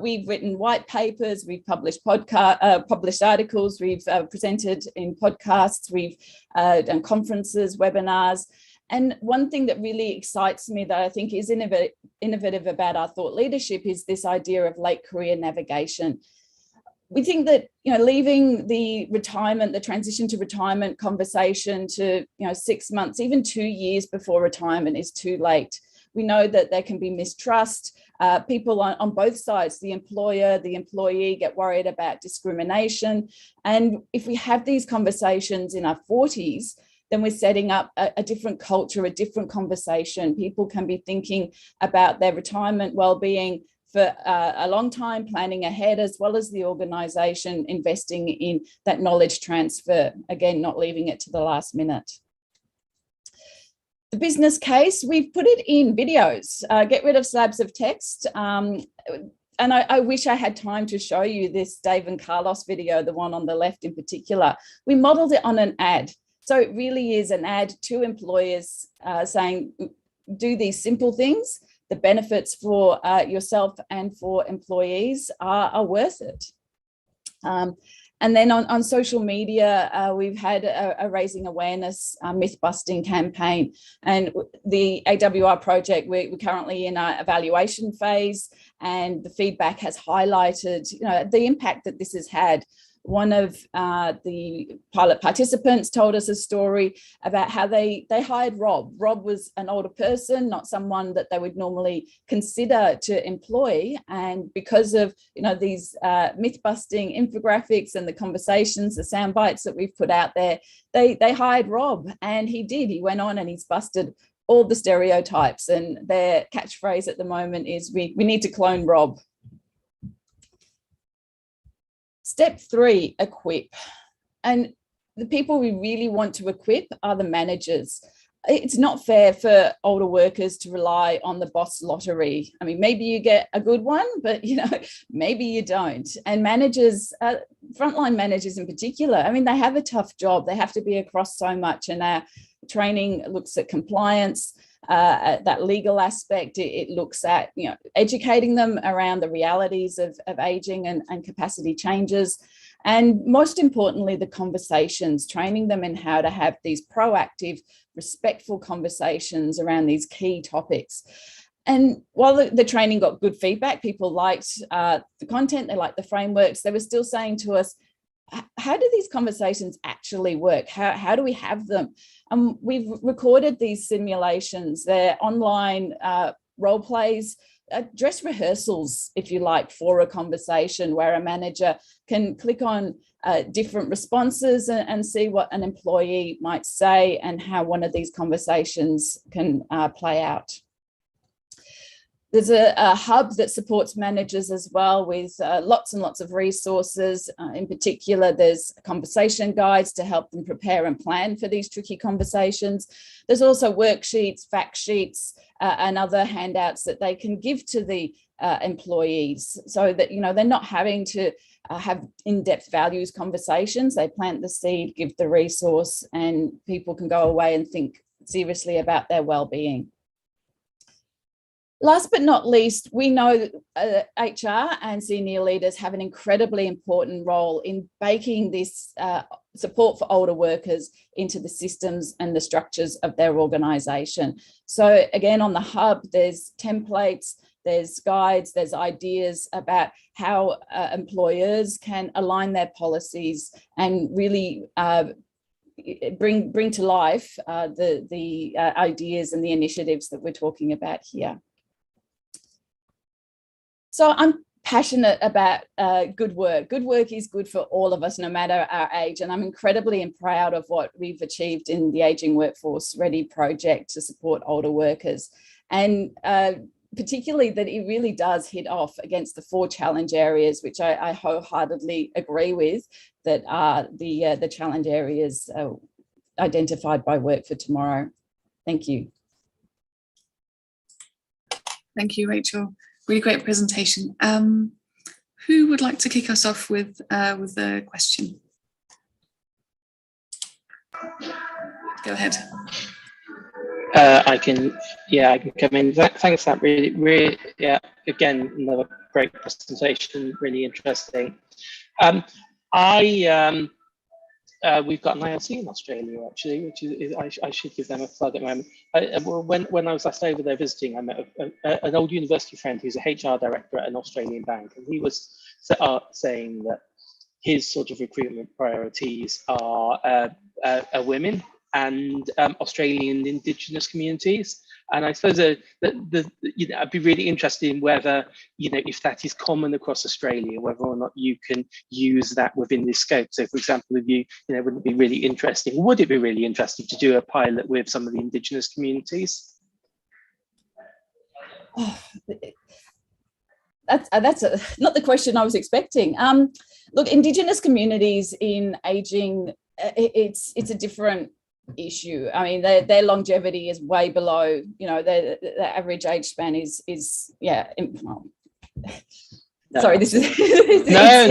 We've written white papers, we've published published articles, we've presented in podcasts, we've done conferences, webinars. And one thing that really excites me that I think is innovative about our thought leadership is this idea of late career navigation. We think that, leaving the transition to retirement conversation to, 6 months, even 2 years before retirement is too late. We know that there can be mistrust. People on both sides, the employer, the employee, get worried about discrimination. And if we have these conversations in our 40s, then we're setting up a different culture, a different conversation. People can be thinking about their retirement well-being for a long time, planning ahead, as well as the organisation investing in that knowledge transfer. Again, not leaving it to the last minute. The business case, we've put it in videos, get rid of slabs of text. And I wish I had time to show you this Dave and Carlos video, the one on the left in particular. We modeled it on an ad. So it really is an ad to employers saying, do these simple things. The benefits for yourself and for employees are worth it. And then on social media, we've had a raising awareness, myth-busting campaign. And the AWR project, we're currently in our evaluation phase, and the feedback has highlighted, the impact that this has had. One of the pilot participants told us a story about how they hired Rob. Rob was an older person, not someone that they would normally consider to employ. And because of these myth-busting infographics and the conversations, the sound bites that we've put out there, they hired Rob, and he did. He went on and he's busted all the stereotypes. And their catchphrase at the moment is, we need to clone Rob. Step 3, equip. And the people we really want to equip are the managers. It's not fair for older workers to rely on the boss lottery. I mean, maybe you get a good one, but maybe you don't. And managers, frontline managers in particular, I mean, they have a tough job. They have to be across so much, and our training looks at compliance, that legal aspect. It looks at educating them around the realities of aging and capacity changes, and most importantly, the conversations, training them in how to have these proactive, respectful conversations around these key topics. And while the training got good feedback, people liked the content, they liked the frameworks, they were still saying to us, how do these conversations actually work? How do we have them? And we've recorded these simulations. They're online role plays, dress rehearsals, if you like, for a conversation where a manager can click on different responses and see what an employee might say and how one of these conversations can play out. There's a hub that supports managers as well, with lots and lots of resources. In particular, there's conversation guides to help them prepare and plan for these tricky conversations. There's also worksheets, fact sheets, and other handouts that they can give to the employees, so that, you know, they're not having to have in-depth values conversations. They plant the seed, give the resource, and people can go away and think seriously about their well-being. Last but not least, we know HR and senior leaders have an incredibly important role in baking this support for older workers into the systems and the structures of their organisation. So again, on the hub, there's templates, there's guides, there's ideas about how employers can align their policies and really bring to life the ideas and the initiatives that we're talking about here. So I'm passionate about good work. Good work is good for all of us, no matter our age. And I'm incredibly proud of what we've achieved in the Ageing Workforce Ready project to support older workers. And particularly that it really does hit off against the 4 challenge areas, which I wholeheartedly agree with, that are the challenge areas identified by Work for Tomorrow. Thank you. Thank you, Rachel. Really great presentation. Who would like to kick us off with the question? Go ahead. I can come in. Thanks, that really, yeah. Again, another great presentation, really interesting. We've got an ILC in Australia, actually, which is I should give them a plug at the moment. When I was last over there visiting, I met an old university friend who's a HR director at an Australian bank, and he was saying that his sort of recruitment priorities are women and Australian Indigenous communities. And I suppose I'd be really interested in whether, if that is common across Australia, whether or not you can use that within this scope. So, for example, if would it be really interesting to do a pilot with some of the Indigenous communities? Oh, that's not the question I was expecting. Look, Indigenous communities in ageing, it's a different issue. I mean, their longevity is way below, the average age span is yeah. Well, no. Sorry, this is no.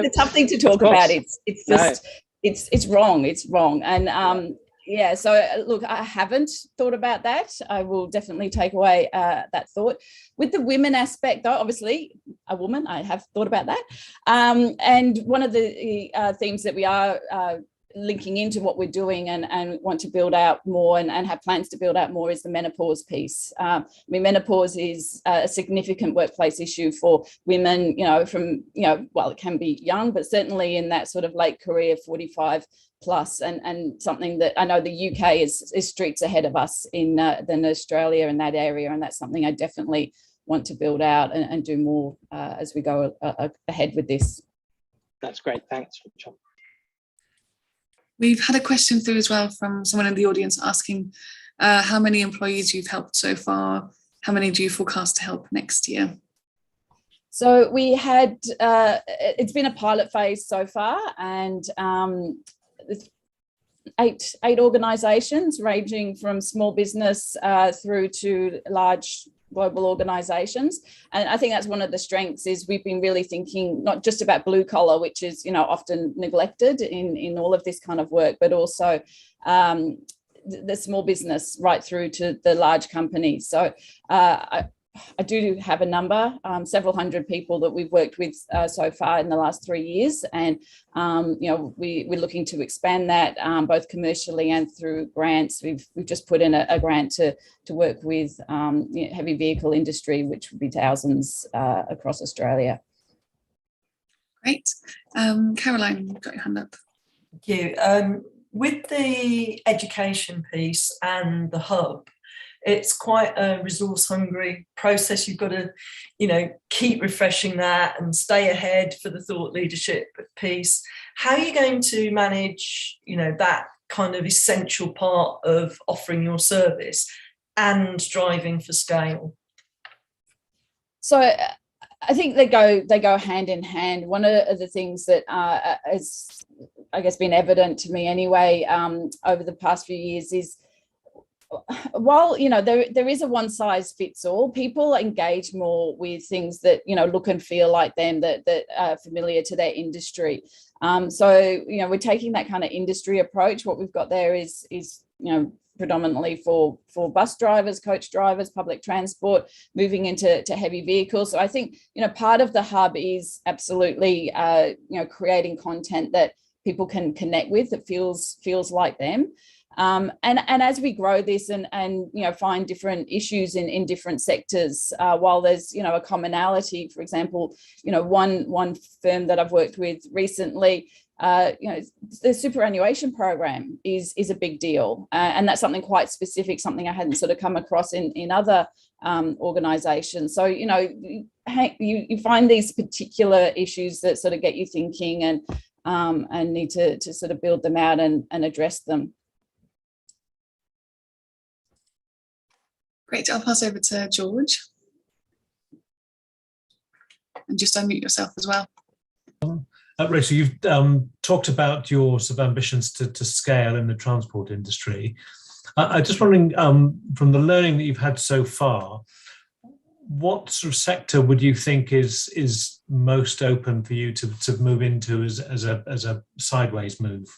It's a tough thing to talk about. It's just it's wrong. And yeah, so look, I haven't thought about that. I will definitely take away that thought. With the women aspect, though, obviously a woman, I have thought about that. And one of the themes that we are linking into what we're doing and want to build out more and have plans to build out more is the menopause piece. I mean, menopause is a significant workplace issue for women, from, well, it can be young, but certainly in that sort of late career, 45 plus, and something that I know the UK is streets ahead of us than Australia in that area. And that's something I definitely want to build out and do more as we go ahead with this. That's great. Thanks, Rachel. We've had a question through as well from someone in the audience asking how many employees you've helped so far, how many do you forecast to help next year? So we had, it's been a pilot phase so far, and eight organisations ranging from small business through to large global organisations. And I think that's one of the strengths, is we've been really thinking not just about blue collar, which is often neglected in all of this kind of work, but also the small business right through to the large companies. So I do have a number, several hundred people that we've worked with so far in the last 3 years, and we're looking to expand that both commercially and through grants. We've just put in a grant to work with heavy vehicle industry, which would be thousands across Australia. Great. Caroline, you've got your hand up. Thank you. With the education piece and the hub, it's quite a resource-hungry process. You've got to, keep refreshing that and stay ahead for the thought leadership piece. How are you going to manage, that kind of essential part of offering your service and driving for scale? So I think they go hand in hand. One of the things that has, I guess, been evident to me anyway over the past few years is, while there is a one size fits all, people engage more with things that look and feel like them, that are familiar to their industry. So we're taking that kind of industry approach. What we've got there is predominantly for bus drivers, coach drivers, public transport, moving into heavy vehicles. So I think part of the hub is absolutely creating content that people can connect with, that feels like them. And as we grow this and find different issues in different sectors, while there's a commonality, for example, one firm that I've worked with recently, the superannuation program is a big deal, and that's something quite specific, something I hadn't sort of come across in other organisations. So you find these particular issues that sort of get you thinking and need to sort of build them out and address them. Great, I'll pass over to George. And just unmute yourself as well. Rachel, you've talked about your sort of ambitions to scale in the transport industry. I'm just wondering, from the learning that you've had so far, what sort of sector would you think is most open for you to move into as a sideways move?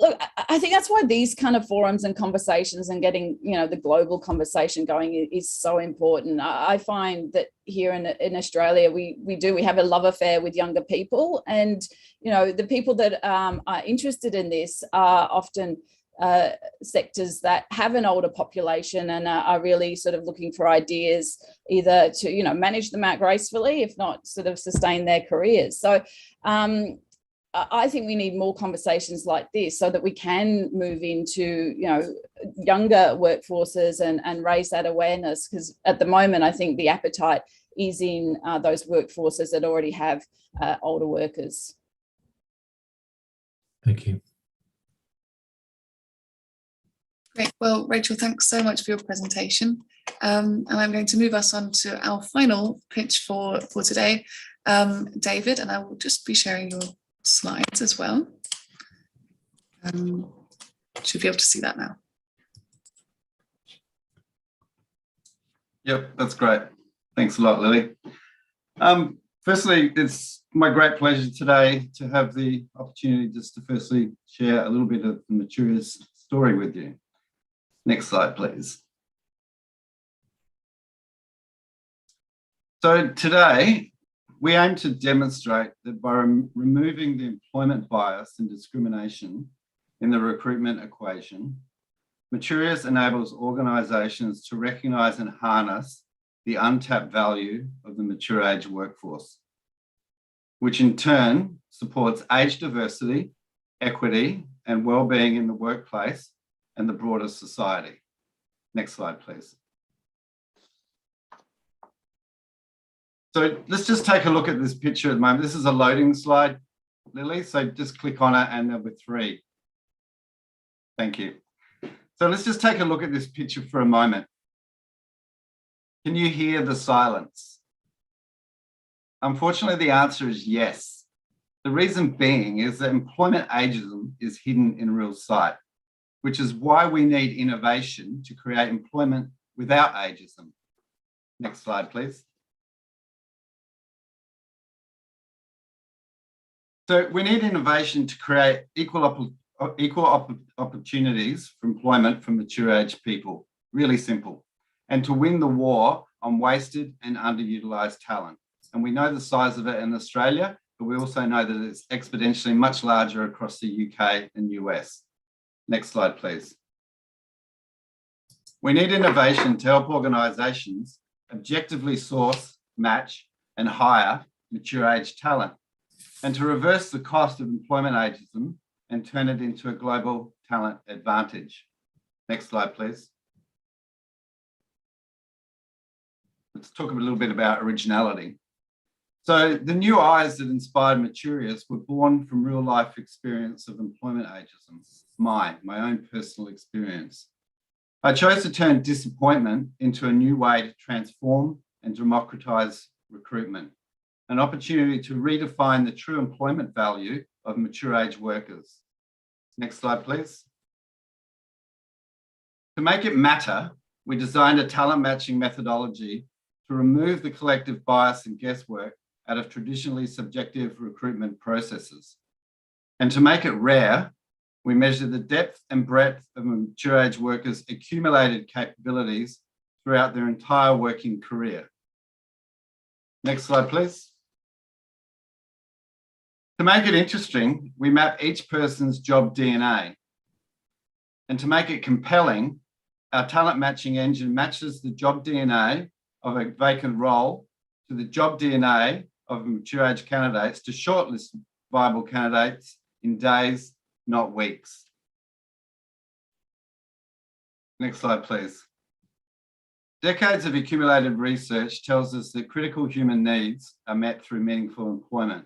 Look, I think that's why these kind of forums and conversations and getting, the global conversation going is so important. I find that here in Australia, we have a love affair with younger people, and, the people that are interested in this are often sectors that have an older population and are really sort of looking for ideas either to, manage them out gracefully, if not sort of sustain their careers. So, I think we need more conversations like this so that we can move into, younger workforces and raise that awareness, because at the moment, I think the appetite is in those workforces that already have older workers. Thank you. Great. Well, Rachel, thanks so much for your presentation. And I'm going to move us on to our final pitch for today, David, and I will just be sharing your slides as well. Should be able to see that now. Yep, that's great. Thanks a lot, Lily. Firstly, it's my great pleasure today to have the opportunity just to firstly share a little bit of the Maturia's story with you. Next slide, please. So today, we aim to demonstrate that by removing the employment bias and discrimination in the recruitment equation, Maturia's enables organisations to recognise and harness the untapped value of the mature age workforce, which in turn supports age diversity, equity, and well-being in the workplace and the broader society. Next slide, please. So let's just take a look at this picture at the moment. This is a loading slide, Lily, so just click on it and there'll be 3. Thank you. So let's just take a look at this picture for a moment. Can you hear the silence? Unfortunately, the answer is yes. The reason being is that employment ageism is hidden in real sight, which is why we need innovation to create employment without ageism. Next slide, please. So we need innovation to create equal opportunities for employment for mature age people, really simple, and to win the war on wasted and underutilised talent. And we know the size of it in Australia, but we also know that it's exponentially much larger across the UK and US. Next slide, please. We need innovation to help organisations objectively source, match, and hire mature age talent, and to reverse the cost of employment ageism and turn it into a global talent advantage. Next slide, please. Let's talk a little bit about originality. So the new eyes that inspired Maturia's were born from real life experience of employment ageism, my own personal experience. I chose to turn disappointment into a new way to transform and democratise recruitment, an opportunity to redefine the true employment value of mature age workers. Next slide, please. To make it matter, we designed a talent matching methodology to remove the collective bias and guesswork out of traditionally subjective recruitment processes. And to make it rare, we measure the depth and breadth of mature age workers' accumulated capabilities throughout their entire working career. Next slide, please. To make it interesting, we map each person's job DNA. And to make it compelling, our talent matching engine matches the job DNA of a vacant role to the job DNA of mature age candidates to shortlist viable candidates in days, not weeks. Next slide, please. Decades of accumulated research tells us that critical human needs are met through meaningful employment.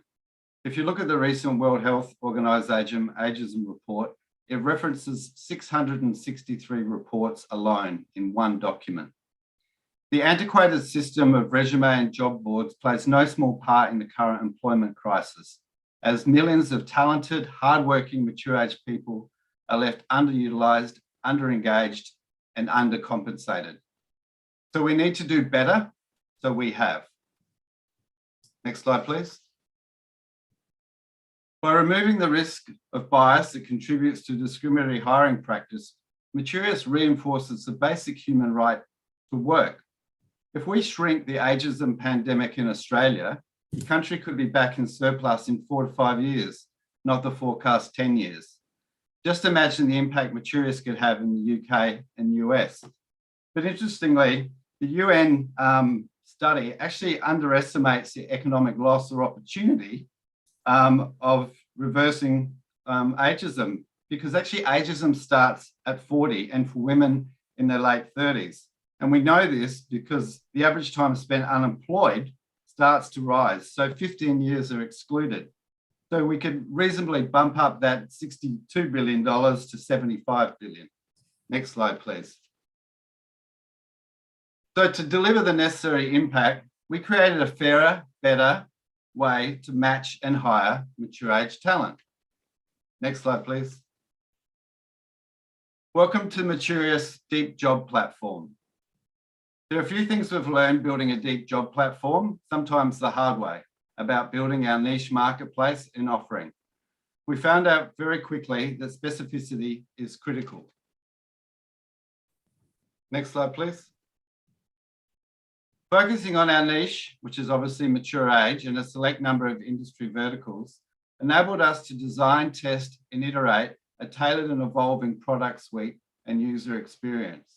If you look at the recent World Health Organization Ageism report, it references 663 reports alone in one document. The antiquated system of resume and job boards plays no small part in the current employment crisis, as millions of talented, hardworking, mature age people are left underutilised, underengaged, and undercompensated. So we need to do better, so we have. Next slide, please. By removing the risk of bias that contributes to discriminatory hiring practice, Maturius reinforces the basic human right to work. If we shrink the ageism pandemic in Australia, the country could be back in surplus in 4 to 5 years, not the forecast 10 years. Just imagine the impact Maturius could have in the UK and US. But interestingly, the UN study actually underestimates the economic loss or opportunity of reversing ageism, because actually ageism starts at 40 and for women in their late 30s. And we know this because the average time spent unemployed starts to rise. So 15 years are excluded. So we could reasonably bump up that $62 billion to $75 billion. Next slide, please. So to deliver the necessary impact, we created a fairer, better way to match and hire mature age talent. Next slide, please. Welcome to Maturius Deep Job Platform. There are a few things we've learned building a deep job platform, sometimes the hard way, about building our niche marketplace and offering. We found out very quickly that specificity is critical. Next slide, please. Focusing on our niche, which is obviously mature age and a select number of industry verticals, enabled us to design, test, and iterate a tailored and evolving product suite and user experience.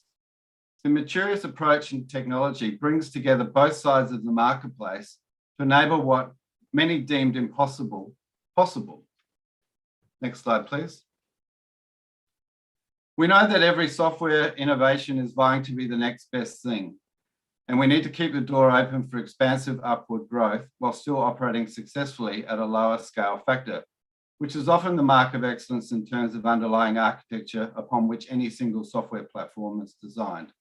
The Maturius approach and technology brings together both sides of the marketplace to enable what many deemed impossible, possible. Next slide, please. We know that every software innovation is vying to be the next best thing, and we need to keep the door open for expansive upward growth while still operating successfully at a lower scale factor, which is often the mark of excellence in terms of underlying architecture upon which any single software platform is designed.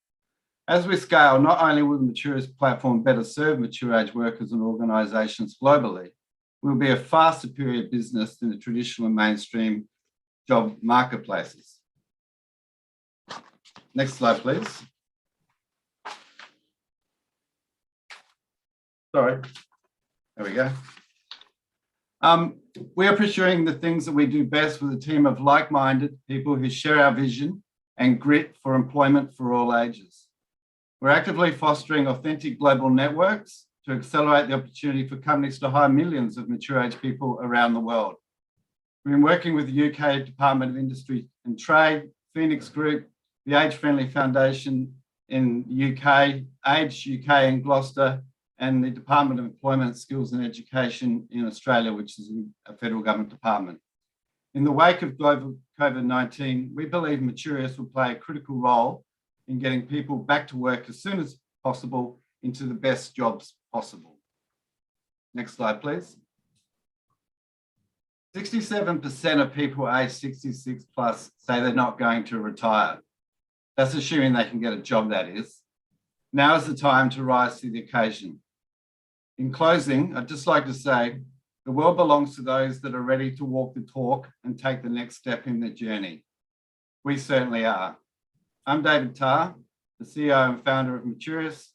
As we scale, not only will the Maturius platform better serve mature age workers and organisations globally, we'll be a far superior business than the traditional and mainstream job marketplaces. Next slide, please. Sorry, there we go. We are pursuing the things that we do best with a team of like-minded people who share our vision and grit for employment for all ages. We're actively fostering authentic global networks to accelerate the opportunity for companies to hire millions of mature age people around the world. We've been working with the UK Department of Industry and Trade, Phoenix Group, the Age Friendly Foundation in the UK, Age UK in Gloucester, and the Department of Employment, Skills and Education in Australia, which is a federal government department. In the wake of global COVID-19, we believe Maturius will play a critical role in getting people back to work as soon as possible into the best jobs possible. Next slide, please. 67% of people aged 66 plus say they're not going to retire. That's assuming they can get a job, that is. Now is the time to rise to the occasion. In closing, I'd just like to say, the world belongs to those that are ready to walk the talk and take the next step in their journey. We certainly are. I'm David Tarr, the CEO and founder of Maturius.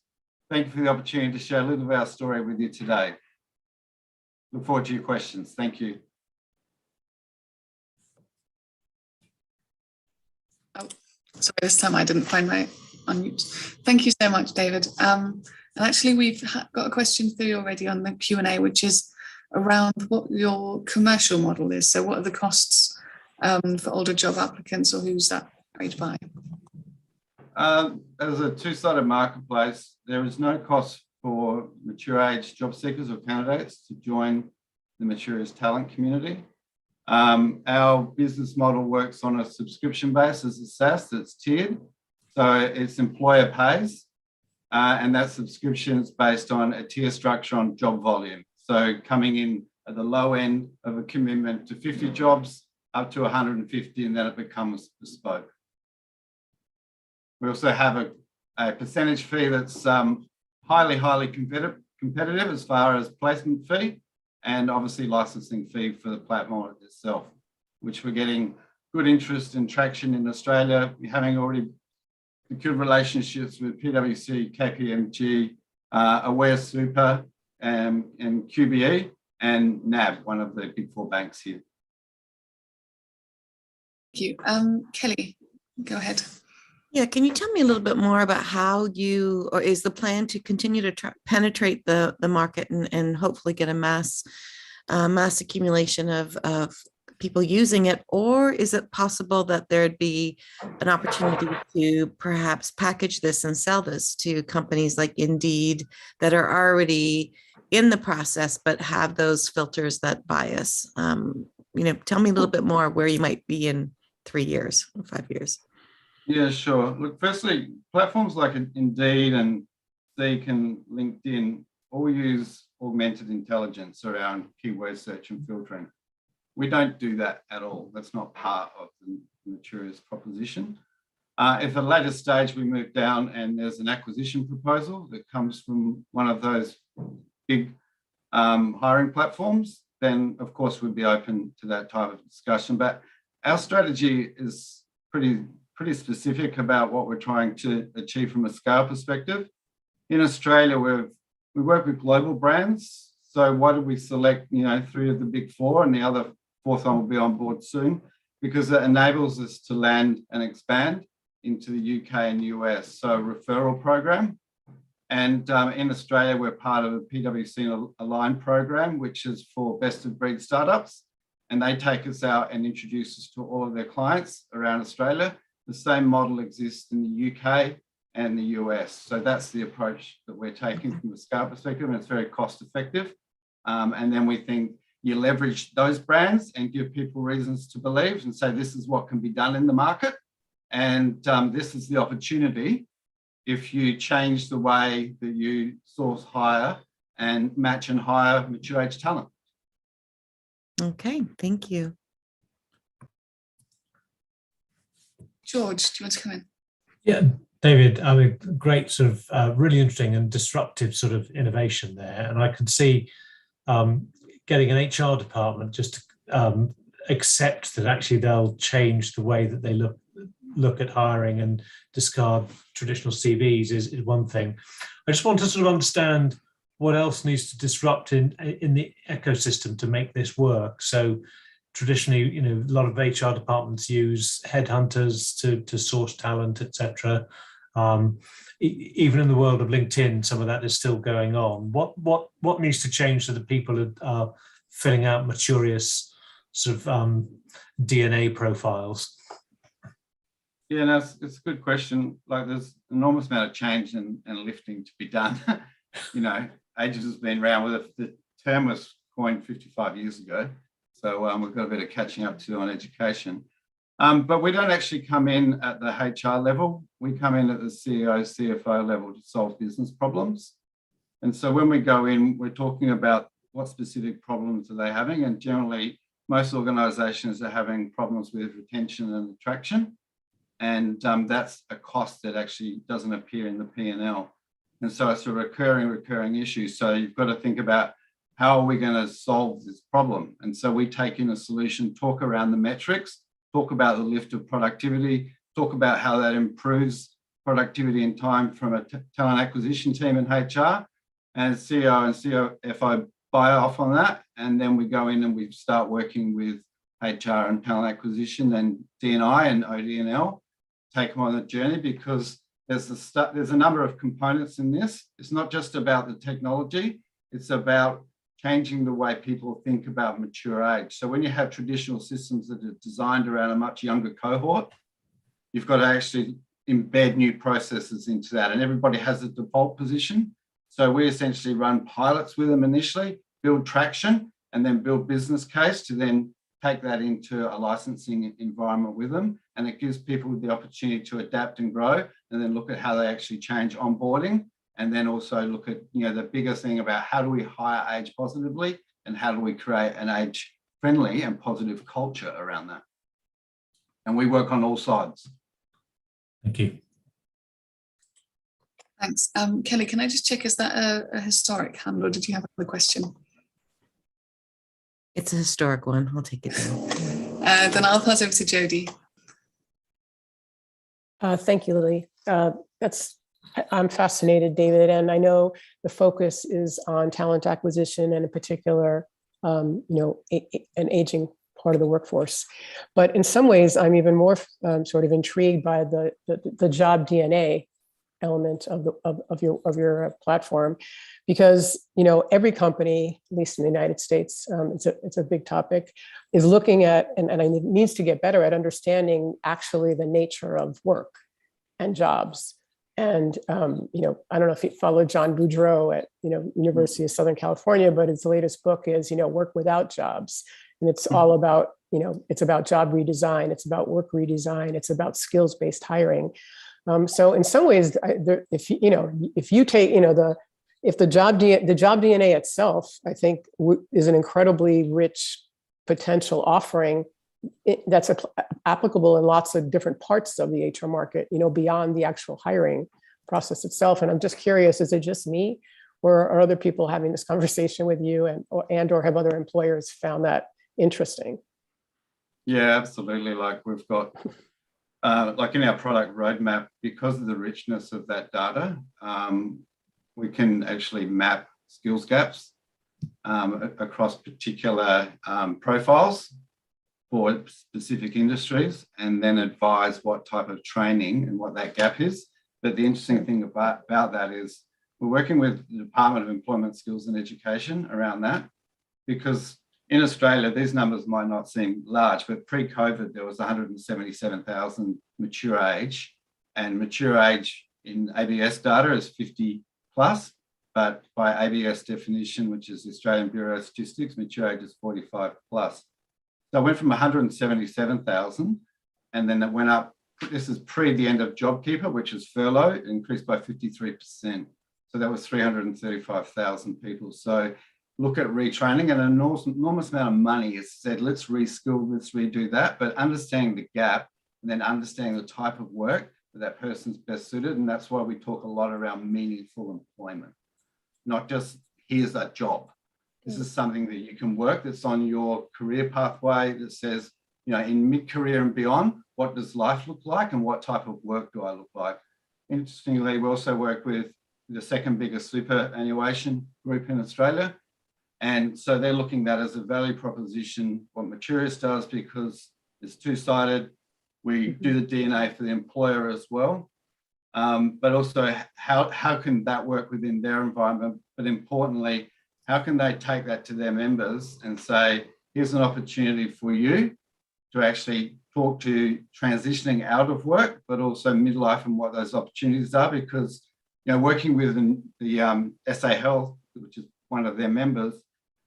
Thank you for the opportunity to share a little of our story with you today. Look forward to your questions. Thank you. Oh, sorry, this time I didn't find my unmute. Thank you so much, David. And actually, we've got a question through already on the Q&A, which is around what your commercial model is. So what are the costs for older job applicants, or who's that paid by? As a two-sided marketplace, there is no cost for mature age job seekers or candidates to join the Maturius talent community. Our business model works on a subscription basis, a SaaS that's tiered. So it's employer pays, and that subscription is based on a tier structure on job volume. So coming in at the low end of a commitment to 50 jobs up to 150, and then it becomes bespoke. We also have a percentage fee that's highly competitive as far as placement fee, and obviously licensing fee for the platform itself, which we're getting good interest and traction in Australia. We're having already good relationships with PwC, KPMG, Aware Super, and QBE, and NAB, one of the big four banks here. Thank you. Kelly, go ahead. Yeah, can you tell me a little bit more about how you, or is the plan to continue to penetrate the market and hopefully get a mass accumulation of people using it, or is it possible that there'd be an opportunity to perhaps package this and sell this to companies like Indeed that are already in the process but have those filters that bias? Tell me a little bit more where you might be in 3 years or 5 years. Yeah, sure. Look, firstly, platforms like Indeed and Seek and LinkedIn all use augmented intelligence around keyword search and filtering. We don't do that at all. That's not part of the Maturius proposition. If at a later stage we move down and there's an acquisition proposal that comes from one of those big hiring platforms, then of course we'd be open to that type of discussion. But our strategy is pretty specific about what we're trying to achieve from a scale perspective. In Australia, we work with global brands. So why did we select 3 of the big four, and the other fourth one will be on board soon? Because it enables us to land and expand into the UK and US. So a referral program. And in Australia, we're part of the PwC Align program, which is for best of breed startups. And they take us out and introduce us to all of their clients around Australia. The same model exists in the UK and the US. So that's the approach that we're taking from a scale perspective, and it's very cost effective. And then we think you leverage those brands and give people reasons to believe and say, this is what can be done in the market. And this is the opportunity if you change the way that you source, hire, and match and hire mature age talent. Okay, thank you. George, do you want to come in? Yeah, David, I mean, great sort of really interesting and disruptive sort of innovation there. And I can see getting an HR department just to accept that actually they'll change the way that they look at hiring and discard traditional CVs is one thing. I just want to sort of understand what else needs to disrupt in the ecosystem to make this work. So traditionally, a lot of HR departments use headhunters to source talent, etc. Even in the world of LinkedIn, some of that is still going on. What needs to change so that people are filling out Maturius sort of DNA profiles? Yeah, no, it's a good question. Like, there's an enormous amount of change and lifting to be done. Ages has been around with it. The term was coined 55 years ago. So we've got a bit of catching up to do on education. But we don't actually come in at the HR level. We come in at the CEO, CFO level to solve business problems. And so when we go in, we're talking about what specific problems are they having. And generally, most organizations are having problems with retention and attraction. And that's a cost that actually doesn't appear in the P&L. And so it's a recurring issue. So you've got to think about, how are we going to solve this problem? And so we take in a solution, talk around the metrics, talk about the lift of productivity, talk about how that improves productivity and time from a talent acquisition team in HR, and CEO and CFO buy off on that. And then we go in and we start working with HR and talent acquisition and D&I and OD&L, take them on the journey, because there's a number of components in this. It's not just about the technology, it's about changing the way people think about mature age. So when you have traditional systems that are designed around a much younger cohort, you've got to actually embed new processes into that. And everybody has a default position. So we essentially run pilots with them initially, build traction, and then build business case to then take that into a licensing environment with them. And it gives people the opportunity to adapt and grow, and then look at how they actually change onboarding. And then also look at, the bigger thing about how do we hire age positively, and how do we create an age friendly and positive culture around that. And we work on all sides. Thank you. Thanks. Kelly, can I just check, is that a historic hand, or did you have another question? It's a historic one. I'll take it down. Then I'll pass over to Jodie. Thank you, Lily. I'm fascinated, David, and I know the focus is on talent acquisition and in particular, an aging part of the workforce. But in some ways, I'm even more sort of intrigued by the job DNA element of your platform, because every company, at least in the United States, it's a big topic, is looking at and it needs to get better at understanding actually the nature of work and jobs. And I don't know if you follow John Boudreau at University of Southern California, but his latest book is Work Without Jobs, and it's all about it's about job redesign, it's about work redesign, it's about skills-based hiring. So in some ways, if you take the job DNA itself, I think is an incredibly rich potential offering that's applicable in lots of different parts of the HR market, beyond the actual hiring process itself. And I'm just curious, is it just me, or are other people having this conversation with you, or have other employers found that interesting? Yeah, absolutely. Like we've got, like in our product roadmap, because of the richness of that data, we can actually map skills gaps across particular profiles for specific industries, and then advise what type of training and what that gap is. But the interesting thing about that is we're working with the Department of Employment, Skills and Education around that, because in Australia, these numbers might not seem large, but pre-COVID, there was 177,000 mature age, and mature age in ABS data is 50 plus, but by ABS definition, which is the Australian Bureau of Statistics, mature age is 45 plus. So it went from 177,000, and then it went up. This is pre the end of JobKeeper, which is furlough, it increased by 53%. So that was 335,000 people. So look at retraining, and an enormous amount of money is said, let's reskill, let's redo that, but understanding the gap and then understanding the type of work that person's best suited. And that's why we talk a lot around meaningful employment, not just here's that job. This is something that you can work, that's on your career pathway, that says, in mid-career and beyond, what does life look like and what type of work do I look like? Interestingly, we also work with the second biggest superannuation group in Australia. And so they're looking at that as a value proposition, what Maturius does, because it's two-sided. We do the DNA for the employer as well. But also how can that work within their environment? But importantly, how can they take that to their members and say, here's an opportunity for you to actually talk to transitioning out of work, but also midlife and what those opportunities are? Because, working with the SA Health, which is one of their members,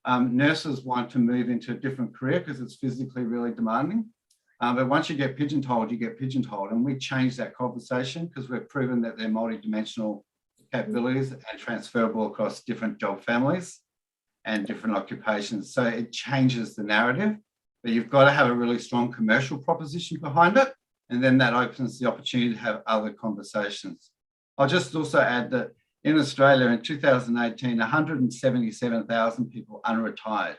nurses want to move into a different career because it's physically really demanding. But once you get pigeonholed, you get pigeonholed. And we change that conversation because we've proven that they're multidimensional capabilities and transferable across different job families and different occupations. So it changes the narrative, but you've got to have a really strong commercial proposition behind it. And then that opens the opportunity to have other conversations. I'll just also add that in Australia in 2018, 177,000 people unretired.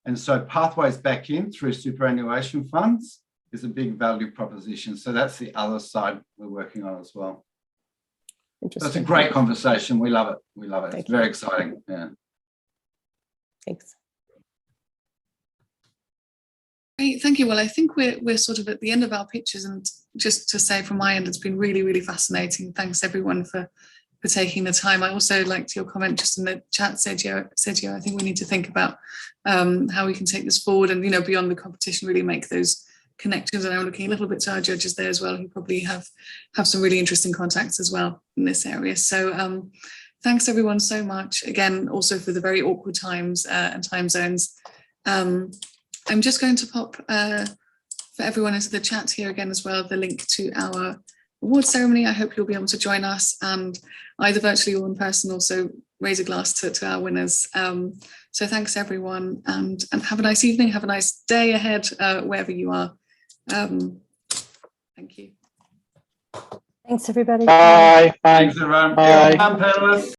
And so pathways back in through superannuation funds is a big value proposition. So that's the other side we're working on as well. So it's a great conversation. We love it. We love it. It's very exciting. Yeah. Thanks. Great, thank you. Well, I think we're sort of at the end of our pitches, and just to say from my end, it's been really, really fascinating. Thanks everyone for taking the time. I also liked your comment just in the chat, Sergio. I think we need to think about how we can take this forward and, beyond the competition, really make those connections. And I'm looking a little bit to our judges there as well, who probably have some really interesting contacts as well in this area. So thanks everyone so much. Again, also for the very awkward times and time zones. I'm just going to pop for everyone into the chat here again as well, the link to our award ceremony. I hope you'll be able to join us, and either virtually or in person, also raise a glass to our winners. So thanks everyone, and have a nice evening, have a nice day ahead, wherever you are. Thank you. Thanks everybody. Bye. Thanks everyone. Bye. Panelists.